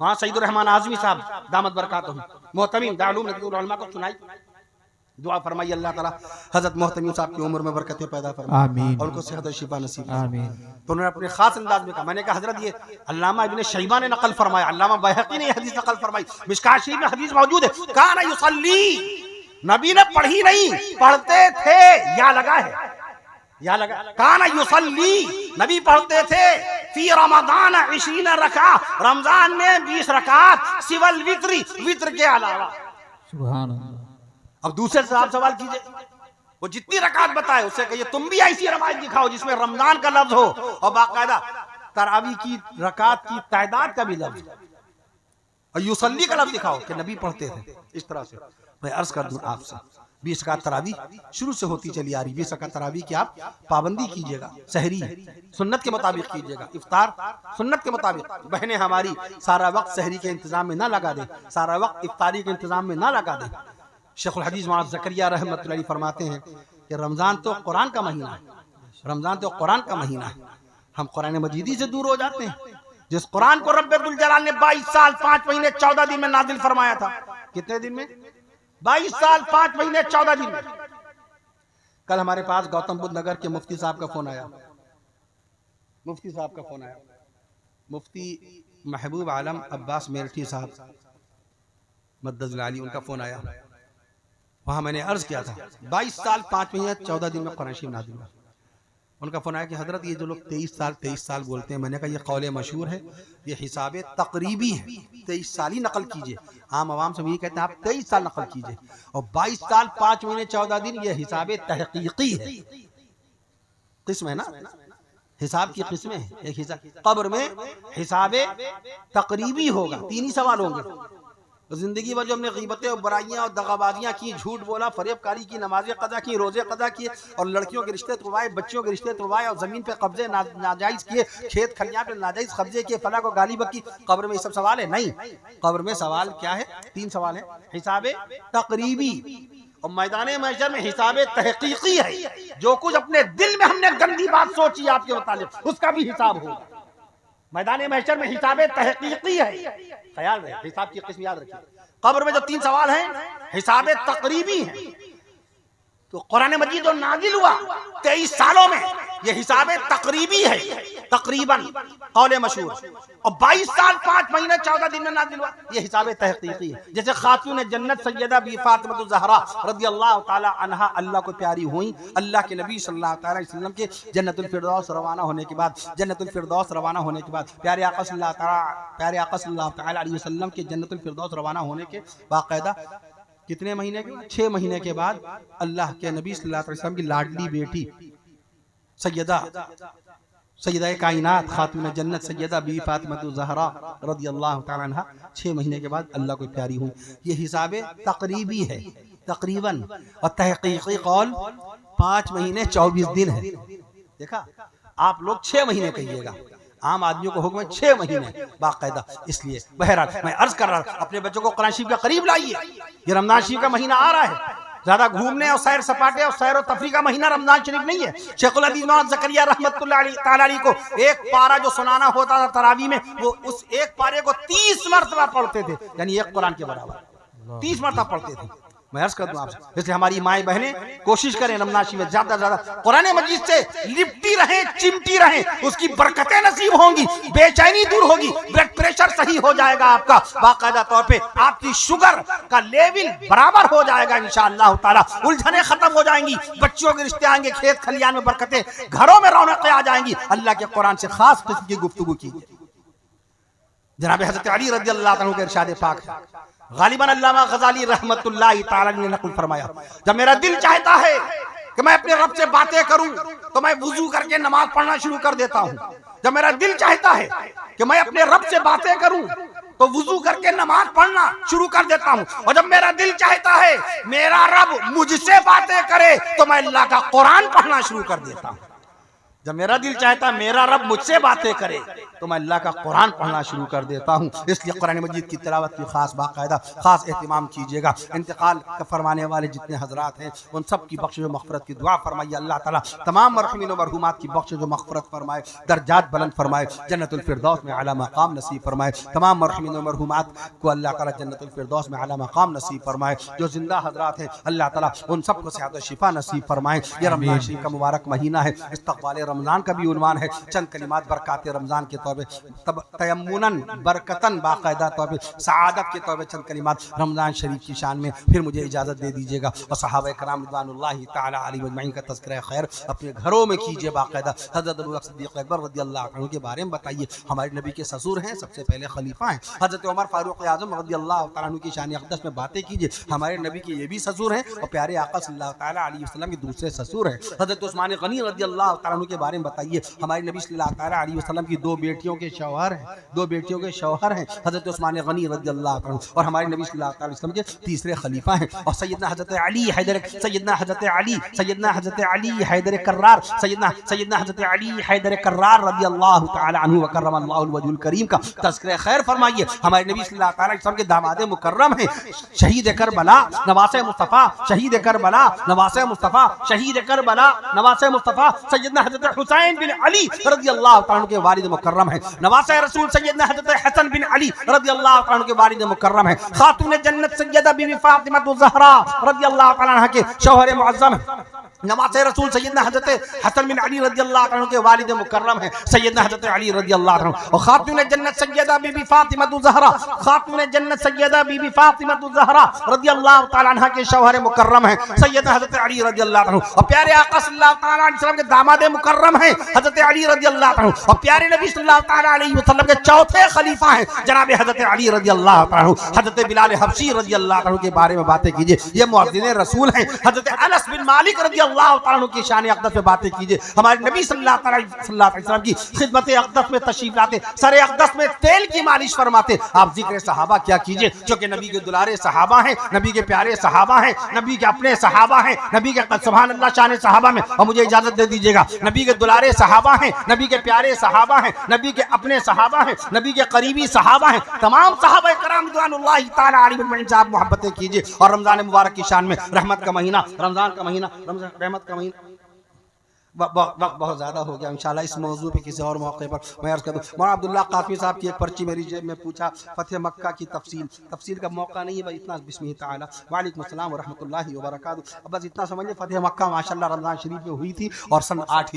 वहाँ सईदुर रहमान आज़मी साहब दामत बरकातहू मोहतमीम दारुल उलमा को सुनाई। दुआ फरमाइए अल्लाह ताला हजरत मोहतमीम साहब की उम्र में बरकतें पैदा फरमाए, आमीन, और उनको सेहत और शिफा नसीब आमीन। तो उन्होंने अपने खास अंदाज में कहा। मैंने कहा हजरत ये अल्लामा इब्न शैबा ने नकल फरमाया, अल्लामा बैहक़ी ने हदीस नकल फरमाई, मिशकात शरीफ में हदीस मौजूद है। काना युसल्ली, नबी ने पढ़ी नहीं, पढ़ते थे, या लगा है, या लगा। काना युसल्ली, नबी पढ़ते थे फी रमज़ान 20 रकात, रमजान में 20 रकात, सिवल वित्री, वित्र के अलावा। सुभान अल्लाह। अब दूसरे से आप सवाल कीजिए, वो जितनी रकात बताए उससे कहिए तुम भी ऐसी रवायत दिखाओ जिसमें रमजान का लफ्ज हो और बाकायदा तरावी की रकात की तादाद का भी लफ्ज, और युसल्ली का लफ्ज दिखाओ कि नबी पढ़ते थे इस तरह से। मैं अर्ज कर दूं आपसे 20 रकात तरावी शुरू से होती चली आ रही। 20 रकात तरावी की आप पाबंदी कीजिएगा, सहरी सुन्नत के मुताबिक कीजिएगा, इफ्तार सुन्नत के मुताबिक। बहनें हमारी सारा वक्त सहरी के इंतजाम में ना लगा दें, सारा वक्त इफ्तारी के इंतजाम में ना लगा दें। शेखुल हदीस मौलाना ज़करिया रहमतुल्लाह अलैह फरमाते हैं कि रमज़ान तो कुरान का महीना है, रमज़ान तो कुरान का महीना है। हम कुरान मजीदी से दूर हो जाते हैं। जिस कुरान को रब्बुल जलाल ने 22 साल 5 महीने 14 दिन में नाजिल फरमाया था, कितने दिन में? 22 साल 5 महीने 14 दिन में। कल हमारे पास गौतम बुद्ध नगर के मुफ्ती साहब का फोन आया, मुफ्ती साहब का फोन आया, मुफ्ती महबूब आलम अब्बास मेरठी साहब मद्दज़ुल आली, उनका फोन आया। वहाँ मैंने अर्ज किया था 22 साल 5 महीने 14 दिन में कुरान शरीफ नाज़िल हुआ। उनका फोन आया कि हजरत ये जो लोग 23 साल बोलते हैं, मैंने कहा ये कौले मशहूर है, ये हिसाब तकरीबी है, 23 साल ही नकल कीजिए। आम आवाम से यही कहते हैं आप 23 साल नकल कीजिए, और 22 साल 5 महीने 14 दिन ये हिसाब तहकीकी है। किस्म है ना, हिसाब की किस्में हैं। एक हिसाब कब्र में हिसाब तकरीबी होगा, 3 ही सवाल होंगे। जिंदगी भर जो हमने गीबतें और बुराइयां और दगाबाजियां की, झूठ बोला, फरेबकारी की, नमाजें कज़ा की, रोजे कज़ा किए, और लड़कियों के रिश्ते तुड़वाए, बच्चियों के रिश्ते तुड़वाए, और जमीन पे कब्जे नाजायज किए, खेत खलियां पे नाजायज कब्जे किए, फला को गाली बकी। कब्र में ये सब सवाल है? नहीं। कब्र में सवाल क्या है? 3 सवाल है। हिसाब तकरीबी, और मैदान महशर में हिसाब तहकीकी है। जो कुछ अपने दिल में हमने गंदी बात सोची आपके मुतालिक, उसका भी हिसाब होगा। मैदान महशर में हिसाब तहकीकी है। ख्याल रहे, हिसाब की किस्म याद रखिए। कब्र में जो 3 सवाल हैं हिसाब तकरीबी है। तो कुरान मजीद जो नाजिल हुआ 23 सालों में, ये हिसाब तकरीबी है, तकरीबन कौले मशहूर। और 22 साल 5 महीने 14 दिन में नाजिल हुआ, ये हिसाब तहकीकी है। जैसे खातून जन्नत सैयदा बी फातिमा ज़हरा रज़ियल्लाहु ताला अन्हा अल्लाह को प्यारी हुई, अल्लाह के नबी सल्लल्लाहु अलैहि वसल्लम के जन्नतुल फिरदौस रवाना होने के बाद, जन्नतुल फिरदौस रवाना होने के बाद, प्यारे आका सल्लल्लाहु अलैहि वसल्लम के जन्नतुल फिरदौस रवाना होने के बाकायदा कितने महीने के बाद? 6 महीने के बाद अल्लाह के नबी सल्लल्लाहु अलैहि वसल्लम की लाडली बेटी सैयदा कायनात खातून जन्नत सैयदा बी फातिमा ज़हरा रज़ियल्लाहु ताला अन्हा 6 महीने के बाद अल्लाह को प्यारी हुई। ये हिसाब तकरीबी है, तकरीबन, और तहकीकी कौल 5 महीने 24 दिन है। देखा, आप लोग 6 महीने कहिएगा, आम आदमियों को हुक्म है 6 महीने बाकायदा। इसलिए बहरहाल मैं अर्ज कर रहा हूं, अपने बच्चों को कुरान शरीफ के करीब लाइए। ये रमजान शरीफ का महीना आ रहा है, ज्यादा घूमने और सैर सपाटे और सैर और तफरी का महीना रमजान शरीफ नहीं है। शेखुल हदीस मौलाना ज़करिया रहमतुल्लाह अलैहि को एक पारा जो सुनाना होता था तरावी में, वो उस एक पारे को 30 मरतबा पढ़ते थे, यानी एक कुरान के बराबर 30 मरतबा पढ़ते थे। मैं अर्ज कर दूं आपसे, इसलिए हमारी माएँ बहनें कोशिश करें रमजान शरीफ में ज्यादा ज्यादा कुरान मजीद से लिपटी रहें, चिमटी रहें, उसकी बरकतें नसीब होंगी, बेचैनी दूर होगी, ब्लड प्रेशर सही हो जाएगा आपका, बाकायदा तौर पे आपकी शुगर का लेवल बराबर हो जाएगा इंशाअल्लाह ताला, उलझने खत्म हो जाएंगी, बच्चों के रिश्ते आएंगे, खेत खलियान में बरकतें, घरों में रौनकें आ जाएंगी। अल्लाह के कुरान से खास किस्म की गुफ्तगू की। जनाब हज़रत अली रज़ियल्लाहु अन्हु के इरशाद पाक है, गालिबन अल्लामा गज़ाली रहमतुल्लाहि ताला ने नक़ल फरमाया, जब मेरा दिल चाहता है कि मैं अपने रब से बातें करूं तो मैं वुजू करके नमाज पढ़ना शुरू कर देता हूं। जब मेरा दिल चाहता है कि मैं अपने रब से बातें करूं तो वुजू करके नमाज पढ़ना शुरू कर देता हूँ, और जब मेरा दिल चाहता है मेरा रब मुझसे बातें करे तो मैं अल्लाह का कुरान पढ़ना शुरू कर देता हूँ। जब मेरा दिल चाहता है मेरा रब मुझसे बातें करे तो मैं अल्लाह का कुरान पढ़ना शुरू कर देता हूँ। इसलिए कुरान मजीद की तिलावत की खास बाकायदा खास एहतमाम कीजिएगा। इंतकाल फरमाने वाले जितने हजरात हैं उन सब की बख्शिश व मग़फ़िरत की दुआ फरमाइए। अल्लाह ताला तमाम मरहूमीन व मरहूमात की बख्शिश व मग़फ़िरत फरमाए, दर्जात बुलंद फरमाए, जन्नतुल फिरदौस में आला मकाम नसीब फरमाए। तमाम मरहूमीन व मरहूमात को अल्लाह ताला जन्नतुल फिरदौस में आला मकाम नसीब फरमाए। जो जिंदा हजरात हैं अल्लाह ताला उन सबको सेहत व शिफा नसीब फरमाए। ये रमज़ान शरीफ का मुबारक महीना है, इस्तक़बाल रमज़ान का भी उन्वान है। चंद कलिमात बरकात रमज़ान के तौर पर तयम्मुनन बरकतन बाकायदा तौर पर सआदत के तौर पर चंद कलिमात रमज़ान शरीफ की शान में फिर मुझे इजाज़त दे दीजिएगा। और सहाबा कराम रिज़वानुल्लाहि तआला अलैहिम अजमईन का तज़किरा खैर अपने घरों में कीजिए बाकायदा। हज़रत अबू बकर सिद्दीक़ अकबर रज़ियल्लाहु अन्हु के बारे में बताइए। हमारे नबी के ससुर हैं, सबसे पहले खलीफा हैं। हज़रत उमर फारूक आज़म रज़ियल्लाहु तआला अन्हु की शान अक़दस में बातें कीजिए। हमारे नबी के ये भी ससुर हैं और प्यारे आका सल्लल्लाहु तआला अलैहि वसल्लम के दूसरे ससुर हैं। हज़रत उस्मान गनी रज़ियल्लाहु तआला अन्हु के बारे में बताइए। हमारे नबी सल्लल्लाहु अलैहि वसल्लम की दो बेटियों के शौहर हैं, दो बेटियों के शौहर हैं हज़रत उस्मान गनी रज़ियल्लाहु अन्हु, और हमारे नबी सल्लल्लाहु अलैहि वसल्लम के तीसरे खलीफा हैं। और सैयदना हज़रत अली हैदर कर्रार सैयदना हज़रत अली हैदर कर्रार रज़ियल्लाहु तआला अन्हु व कररमल्लाहु वजहुल करीम का तज़किरा खैर फरमाइए। हमारे नबी सल्लल्लाहु अलैहि वसल्लम के दामाद मुकर्रम हैं, शहीद करबला नवासे मुस्तफ़ा, शहीद करबला नवासे मुस्तफ़ा, शहीद करबला नवासे मुस्तफ़ा सैयदना हज़रत हुसैन बिन अली रज़ियल्लाहु तआला के वालिद मुकर्रम है। नवासे रसूल सैयदना हज़रत हसन बिन अली रज़ियल्लाहु तआला के वालिद मुकर्रम है। खातून जन्नत सैयदा बीबी फातिमा ज़हरा रज़ियल्लाहु तआला के शौहर मुअज़्ज़म है। नवासे रसूल सैयदना हज़रत हसन बिन अली रज़ियल्लाहु तआला के वालिद मुकर्रम है सैयदना हज़रत अली रज़ियल्लाहु तआला। और खातून जन्नत सैयदा बीबी फातिमा ज़हरा, खातून जन्नत सैयदा बीबी फातिमा ज़हरा रज़ियल्लाहु तआला अन्हा के शौहर मुकर्रम है सैयदना हज़रत अली रज़ियल्लाहु तआला। और प्यारे आका सल्लल्लाहु तआला अलैहि वसल्लम के दामाद मुकर्रम है हज़रत अली रज़ियल्लाहु तआला। और प्यारे नबी सल्लल्लाहु तआला अलैहि वसल्लम के चौथे खलीफा हैं जनाब हज़रत अली रज़ियल्लाहु तआला। हज़रत बिलाल हबशी रज़ियल्लाहु तआला के बारे में बातें कीजिए, ये मुअज़्ज़िन रसूल हैं। हज़रत अनस बिन मालिक रज़ियल्लाहु तआला की शान अक़दस में बातें कीजिए। हमारे नबी सल्लल्लाहु अलैहि वसल्लम की खिदमत अक़दस में तशरीफ लाते, सरे अक़दस में तेल की मालिश फरमाते। आप जिक्र सहाबा क्या कीजिए, जो कि नबी के दुलारे सहाबा हैं, नबी के प्यारे सहाबा हैं, नबी के अपने सहाबा हैं, नबी के सुभान अल्लाह शान सहाबा में। और मुझे इजाजत दे दीजिएगा, नबी के दुलारे सहाबा हैं, नबी के प्यारे सहाबा हैं, नबी के अपने सहाबा हैं, नबी के करीबी सहाबा हैं, तमाम सहाबा कराम रिज़वानुल्लाहि तआला अलैहिम साहब मोहब्बतें कीजिए। और रमज़ान मुबारक की शान में रहमत का महीना, रमज़ान का महीना, रमज़ान रहमत का महीना, वक्त बहुत ज़्यादा हो गया। इंशाल्लाह इस मौजू पे किसी और मौके पर मैं अर्ज़ कर दूँ। मौलाना अब्दुल्ला काफ़ी साहब की एक पर्ची मेरी जेब में पूछा फ़तह मक्का की तफसील का मौका नहीं है भाई, इतना बिस्मिल्लाह ताला वालेकुम अस्सलाम व रहमतुल्लाहि व बरकातहू। अब बस इतना समझिए फ़तह मक्का माशाल्लाह रमज़ान शरीफ में हुई थी और सन 8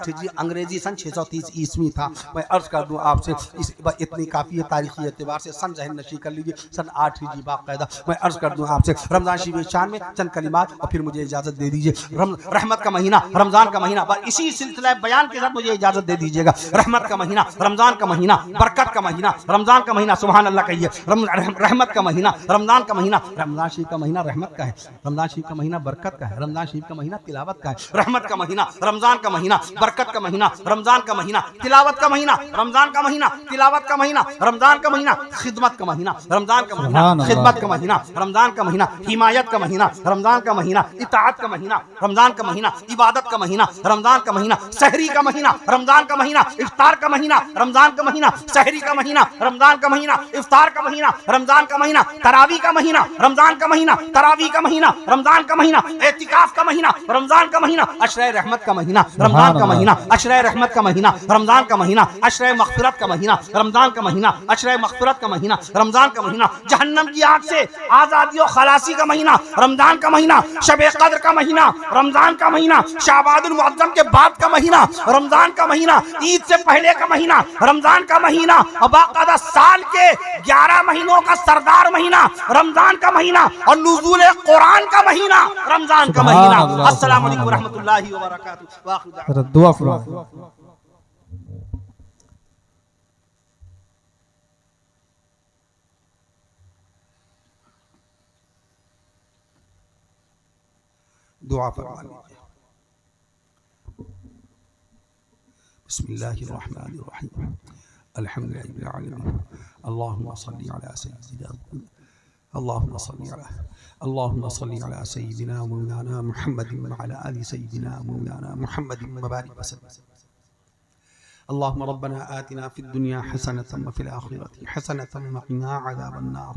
हिजरी अंग्रेजी सन 630 ईस्वी था। मैं अर्ज़ कर दूँ आपसे इस इतनी काफ़ी है तारीख़ी एतबार से, सन जहन नशी कर लीजिए, सन 8 हिजरी बाकायदा। मैं अर्ज़ कर दूँ आपसे रमज़ान शरीफ शान में चंद कलिमात और फिर मुझे इजाज़त दे दीजिए। रहमत का महीना, रमज़ान महीना, इसी सिलसिला बयान के साथ मुझे इजाजत दे दीजिएगा। रहमत का महीना, रमजान का महीना, बरकत का महीना, रमजान का महीना, सुभान अल्लाह कहिए। रहमत का महीना, रमजान का महीना, रमजान शरीफ का महीना रहमत का है, रमजान शरीफ का महीना बरकत का है, रमजान शरीफ का महीना तिलावत का है। रहमत का महीना, रमजान का महीना, बरकत का महीना, रमजान का महीना, तिलावत का महीना, रमजान का महीना, तिलावत का महीना, रमजान का महीना, खिदमत का महीना, रमजान का महीना, खिदमत का महीना, रमजान का महीना, हिमायत का महीना, रमजान का महीना, इताअत का महीना, रमजान का महीना, इबादत का महीना, रमजान का महीना, सहरी का महीना, रमजान का महीना, इफ्तार का महीना, रमजान का महीना, सहरी का महीना, रमजान का महीना, इफ्तार का महीना, रमजान का महीना, तरावी का महीना, रमजान का महीना, तरावी का महीना, रमजान का महीना, एतिकाफ का महीना, रमजान का महीना, अशरे रहमत का महीना, रमजान का महीना, अशरे रहमत का महीना, रमजान का महीना, अशरे मग़फ़िरत का महीना, रमजान का महीना, अशरे मग़फ़िरत का महीना, रमजान का महीना, जहन्नम की आग से आज़ादी और खलासी का महीना, रमजान का महीना, शब क़द्र का महीना, रमजान का महीना, शाबानुल मुअज़्ज़म के बाद का महीना, रमजान का महीना, ईद से पहले का महीना, रमजान का महीना, और बाकायदा साल के 11 महीनों का सरदार महीना, रमजान का महीना, और नुज़ूल कुरान का महीना, रमजान का महीना। अस्सलामु अलैकुम व रहमतुल्लाहि व बरकातहू। दुआ फरमाइए। दुआ फरमा लीजिए। बिस्मिल्लाहिर्रहमानिर्रहीम। अल्हम्दुलिल्लाह आलमीन। अल्लाहुम्मा सल्ली अला सय्यिदिना अल्लाहुम्मा सल्ली अला सय्यिदिना मौलाना मुहम्मदिन व अला आलि सय्यिदिना मौलाना मुहम्मदिन व बारिक वसल्लम। अल्लाहुम्मा रब्बना आतिना फिद दुनिया हसनतम व फिल आखिरति हसनतम व क़िना अज़ाबन्नार।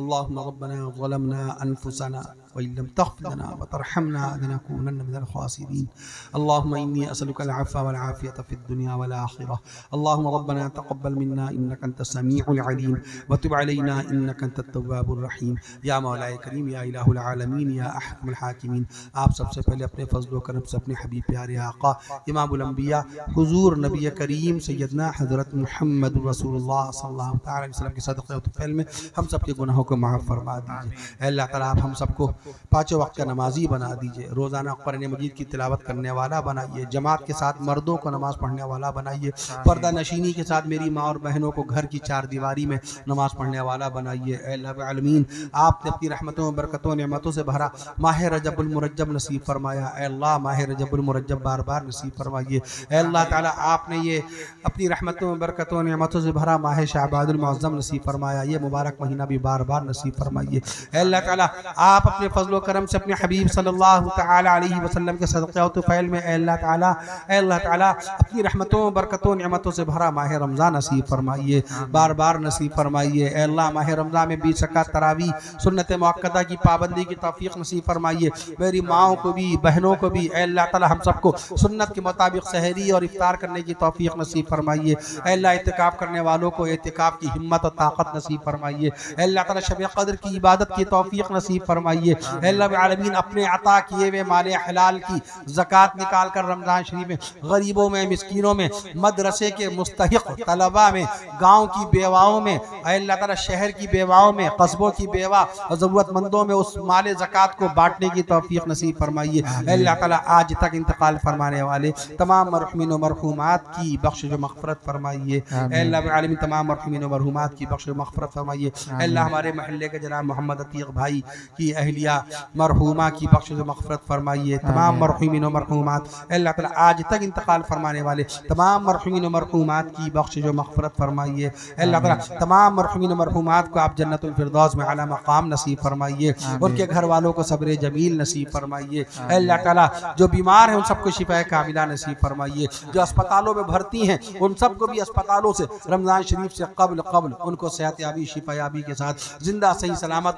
अल्लाहुम्मा रब्बना ज़लमना अनफुसना व इल्लम तग़फिर लना व तरहमना लनकूनन्न मिनल ख़ासिरीन। अल्लाहुम्मा इन्नी असअलुकल अफ़्व वल आफ़ियत फ़िद दुनिया वल आखिरह। अल्लाहुम्मा रब्बना तक़ब्बल मिन्ना इन्नका अंतस समीउल अलीम व तुब अलैना इन्नका अंतत तव्वाबुर रहीम। या मौलाए करीम या इलाहुल आलमीन या अहकमुल हाकिमीन, आप सबसे पहले अपने फज़ल व करम से अपने हबीब प्यारे आका इमामुल अंबिया हुज़ूर नबी करीम सैयदना हज़रत मुहम्मद रसूलुल्लाह सल्लल्लाहु अलैहि वसल्लम के सदक़े व तुफ़ैल में हम सब के गुनाहों को माफ़ फरमा दीजिए। अल्लाह ताला आप हम सबको पाँचों वक्त का नमाजी बना दीजिए, रोज़ाना कुरान मजीद की तिलावत करने वाला बनाइए, जमात के साथ मर्दों को नमाज़ पढ़ने वाला बनाइए, पर्दा नशीनी के साथ मेरी माँ और बहनों को घर की चार दीवारी में नमाज़ पढ़ने वाला बनाइए। अल्लाह आलमीन, आपने अपनी रहमतों बरकतों नेमतों से भरा माह रजबुल मुरज्जब नसीब फरमाया। अल्लाह माह रजबुल मुरज्जब बार बार नसीब फरमाइए। अल्लाह ताला आपने ये अपनी रहमतों बरकतों नेमतों से भरा माह शाबानुल मुअज़्ज़म नसीब फरमाया, ये मुबारक महीना भी बार बार नसीब फरमाइए। अल्लाह ताला आप अपने फजल करम से अपने हबीब सल्लल्लाहु तआला अलैहि वसल्लम के सदक़े व तुफ़ैल में अल्लाह ताला अपनी रहमतों बरकतों नेमतों से भरा माह रमज़ान नसीब फरमाइए, बार बार नसीब फरमाइए। अल्लाह माह रमज़ान में 20 रकात तरावी सुन्नत मुअक्कदा की पाबंदी की तौफीक नसीब फरमाइए। मेरी माओं को भी बहनों को भी अल्लाह ताला हम सबको सुन्नत के मुताबिक सहरी और इफ्तार करने की तौफीक नसीब फरमाइए। अल्लाह इत्तिकाफ करने वालों को इत्तिकाफ की हिम्मत और ताकत नसीब फरमाइए। अल्लाह ताला शब क़द्र की इबादत की तौफीक नसीब फरमाइए। अल्लाह आलमीन अपने अता किए हुए माल हलाल की ज़कात निकाल कर रमज़ान शरीफ में गरीबों में, मिस्कीनों में, मदरसे के मुस्तहिक़ तलबा में, गाँव की बेवाओं में, अल्लाह ताला शहर की बेवाओं में, कस्बों की बेवा और ज़रूरतमंदों में उस माल ज़कात को बांटने की तौफीक नसीब फरमाइए। अल्लाह ताला आज तक इंतकाल फरमाने वाले तमाम मरहूमीन व मरहूमात की बख्शिश व मग़फ़िरत फरमाइए। अल्लाह आलमीन तमाम मरहूमीन व मरहूमात की बख्शिश व मग़फ़िरत फरमाइए। अल्लाह हमारे महल्ले के जनाब मोहम्मद अतीक़ भाई की अहलिया मरहूमा की बख्शिश व मग़फ़िरत फरमाइए। तमाम मरहूमीन व मरहूमात अल्लाह ताला आज तक इंतकाल फरमाने वाले तमाम मरहूमीन व मरहूमात की बख्शिश व मग़फ़िरत फरमाइए। अल्लाह ताला तमाम मरहूमीन व मरहूमात को आप जन्नतुल फ़िरदौस में आला मक़ाम नसीब फरमाइए, उनके घर वालों को सब्र जमील नसीब फरमाइए। अल्लाह ताला जो बीमार हैं उन सबको शिफाए कामिला नसीब फरमाइए, जो अस्पतालों में भर्ती हैं उन सबको भी अस्पतालों से रमज़ान शरीफ से कब्ल उनको सेहत याबी शिफा याबी के साथ जिंदा सही सलामत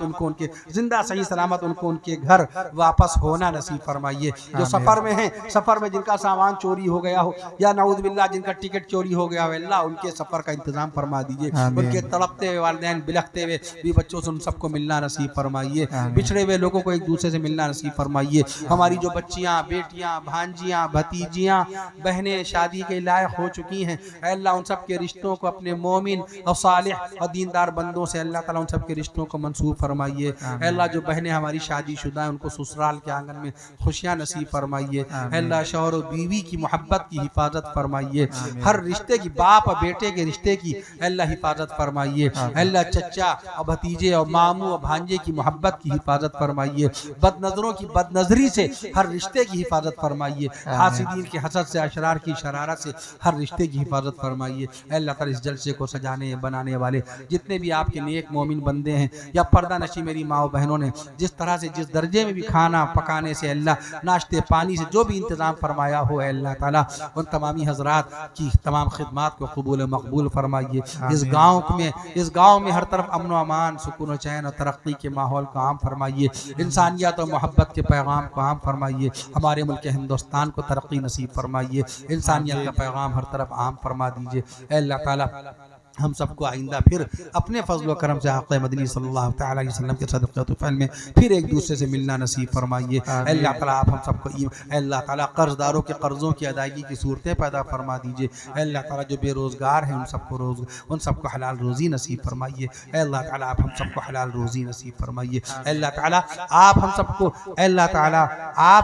उनको उनके घर वापस होना नसीब फरमाइए। जो सफ़र में हैं, सफ़र में जिनका सामान चोरी हो गया हो या नऊज़ बिल्लाह जिनका टिकट चोरी हो गया हो, अल्लाह उनके सफ़र का इंतज़ाम फरमा दीजिए। उनके तड़पते हुए वालिदैन बिलखते हुए भी बच्चों से उन सबको मिलना नसीब फरमाइए। बिछड़े हुए लोगों को एक दूसरे से मिलना नसीब फरमाइए। हमारी जो बच्चियाँ, बेटियाँ, भांजियाँ, भतीजियाँ, बहनें शादी के लायक हो चुकी हैं, अल्लाह उन सब के रिश्तों को अपने मोमिन और सालिह और दीनदार बंदों से अल्लाह ताला उन सब के रिश्तों को मंसूब फरमाइए। अल्लाह जो बहनें हमारी शादीशुदा हैं उनको ससुराल के आंगन में खुशियाँ नसीब फरमाइए। अल्लाह शौहर और बीवी की मोहब्बत की हिफाजत फरमाइए। हर रिश्ते की, बाप और बेटे के रिश्ते की अल्लाह हिफाजत फरमाइए। अल्लाह चचा और भतीजे और मामू और भांजे की मोहब्बत की हिफाजत फरमाइए। बदनजरों की बदनजरी से हर रिश्ते की हिफाजत फरमाइए। हासिदीन के हसद से, अशरार की शरारत से हर रिश्ते की हिफाजत फरमाइए। अल्लाह ताला इस जलसे को सजाने बनाने वाले जितने भी आपके नेक मोमिन बंदे हैं या पर्दा नशी मेरी माँ बहनों ने जिस तरह से, जिस दर्जे में भी खाना पकाने से, अल्लाह नाश्ते पानी से जो भी इंतज़ाम फरमाया हो, अल्लाह ताला उन तमामी हजरात की तमाम खिदमात को कबूल मकबूल फरमाइए। इस गाँव में हर तरफ अमन व अमान, सुकून व चैन और तरक्की के माहौल को आम फरमाइए। इंसानियत और मोहब्बत के पैगाम को आम फरमाइए। हमारे मुल्क हिंदुस्तान को तरक्की नसीब फरमाइए। इंसानियत का पैगाम हर तरफ आम फरमा दीजिए। अल्लाह ताला हम सबको आइंदा फिर अपने फजल व करम से आक़ा मदनी सल्लल्लाहु तआला अलैहि वसल्लम के सदक़े व तुफ़ैल में फिर एक दूसरे से मिलना नसीब फरमाइए। अल्लाह ताला आप हम सबको अल्लाह ताला कर्ज़दारों के कर्ज़ों की अदायगी की सूरतें पैदा फरमा दीजिए। अल्लाह ताला जो बेरोज़गार हैं उन सबको हलाल रोज़ी नसीब फरमाइए। अल्लाह ताला आप हम सबको हलाल रोज़ी नसीब फरमाइए। अल्लाह ताला आप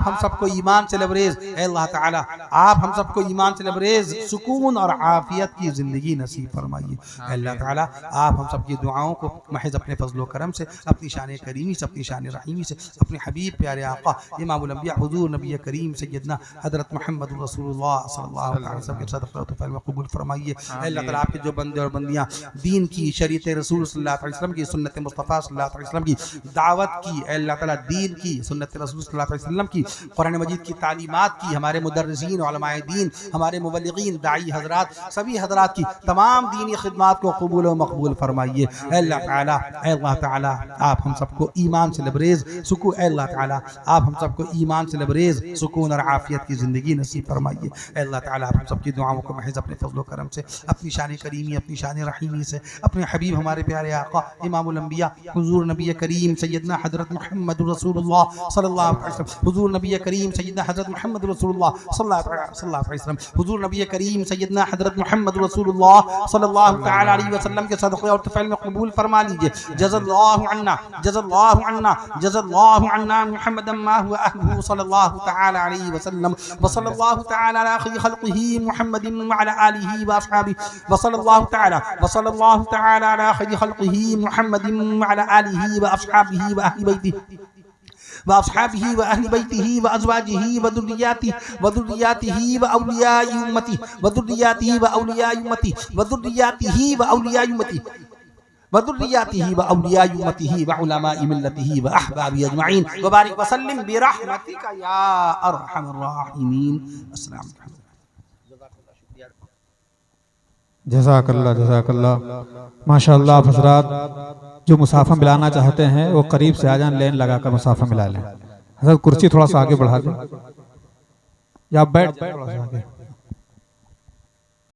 हम सबको ईमान से लबरेज़, अल्लाह ताला आप हम सबको ईमान से लबरेज़ सुकून और आफ़ियत की ज़िंदगी नसीब फरमाइए। अल्लाह ताला आप हम सब की दुआओं को महज अपने फजलो करम से, अपनी शान करीमी से, अपनी शान रहीमी से, अपने हबीब प्यारे आका इमामुल अंबिया हुजूर नबी करीम सैयदना हज़रत मुहम्मद रसूलुल्लाह सल्लल्लाहु अलैहि वसल्लम के सदक़े में कबूल फरमाइए। अल्लाह ताला आपके जो बंदे और बंदियाँ दीन की, शरीयत रसूल सल्लल्लाहु अलैहि वसल्लम की, सुन्नत मुस्तफ़ा सल्लल्लाहु अलैहि वसल्लम की दावत की, अल्लाह ताला दीन की, सुन्नत रसूल सल्लल्लाहु अलैहि वसल्लम की, कुरान मजीद की तालीमात की, हमारे मुदर्रिसीन उलमाए दीन, हमारे मुबल्लिगीन दाई हजरात, सभी हजरात की तमाम दीनी खिदमात को कबूल व मकबूल फरमाइए। अल्लाह ताला आप हम सबको ईमान से लबरेज सुकून, अल्लाह ताला आप हम सबको ईमान से लबरेज सुकून और आफियत की ज़िंदगी नसीब फरमाइए। अल्लाह ताला आप हम सबकी दुआओं को महज अपने फजलो करम से, अपनी शान करीमी, अपनी शान रहीमी से, अपने हबीब हमारे प्यारे आका इमामुल अंबिया हुजूर नबी करीम सैयदना हज़रत मुहम्मद रसूलुल्लाह सल्लल्लाहु अलैहि वसल्लम, हुजूर नबी करीम सैयदना हज़रत मुहम्मद रसूलुल्लाह सल्लल्लाहु अलैहि वसल्लम, हुजूर नबी करीम सैयदना हज़रत मुहम्मद रसूलुल्लाह सल्लल्लाहु तआला अलैहि वसल्लम के सदक़े और तफ़ैल में कबूल फरमा लीजिए। जज़ल्लाहु अन्ना जज़ल्लाहु अन्ना जज़ल्लाहु अन्ना मुहम्मदन मा हुवा अहलुहु सल्लल्लाहु तआला अलैहि वसल्लम व सल्लल्लाहु तआला अला खैरि खल्क़िही मुहम्मदिन व अला आलिही व अस्हाबिही व सल्लल्लाहु तआला अला खैरि खल्क़िही मुहम्मदिन व अला आलिही व अस्हाबिही व अहली बैतिही व अस्हाबिही व अहली बैतिही व अज़वाजिही व दुर्रियातिही व औलियाई उम्मती व दुर्रियातिही व औलियाई उम्मती व दुर्रियातिही व औलियाई उम्मती वदुर्रियातिही व औलियाई उम्मतिही व उलमाई मिल्लतिही व अहबाबी अजमईन व बारिक व सल्लिम बिरहमतिका या अरहमर राहिमीन। अस्सलाम वालेकुम। जज़ाकल्लाह माशाअल्लाह। आप हज़रात जो मुसाफ़ा मिलाना चाहते हैं वो करीब से आ जाएं, लेन लगाकर मुसाफ़ा मिला लें। हज़रत कुर्सी थोड़ा सा आगे बढ़ा दें या बैठ जाएं थोड़ा सा आगे।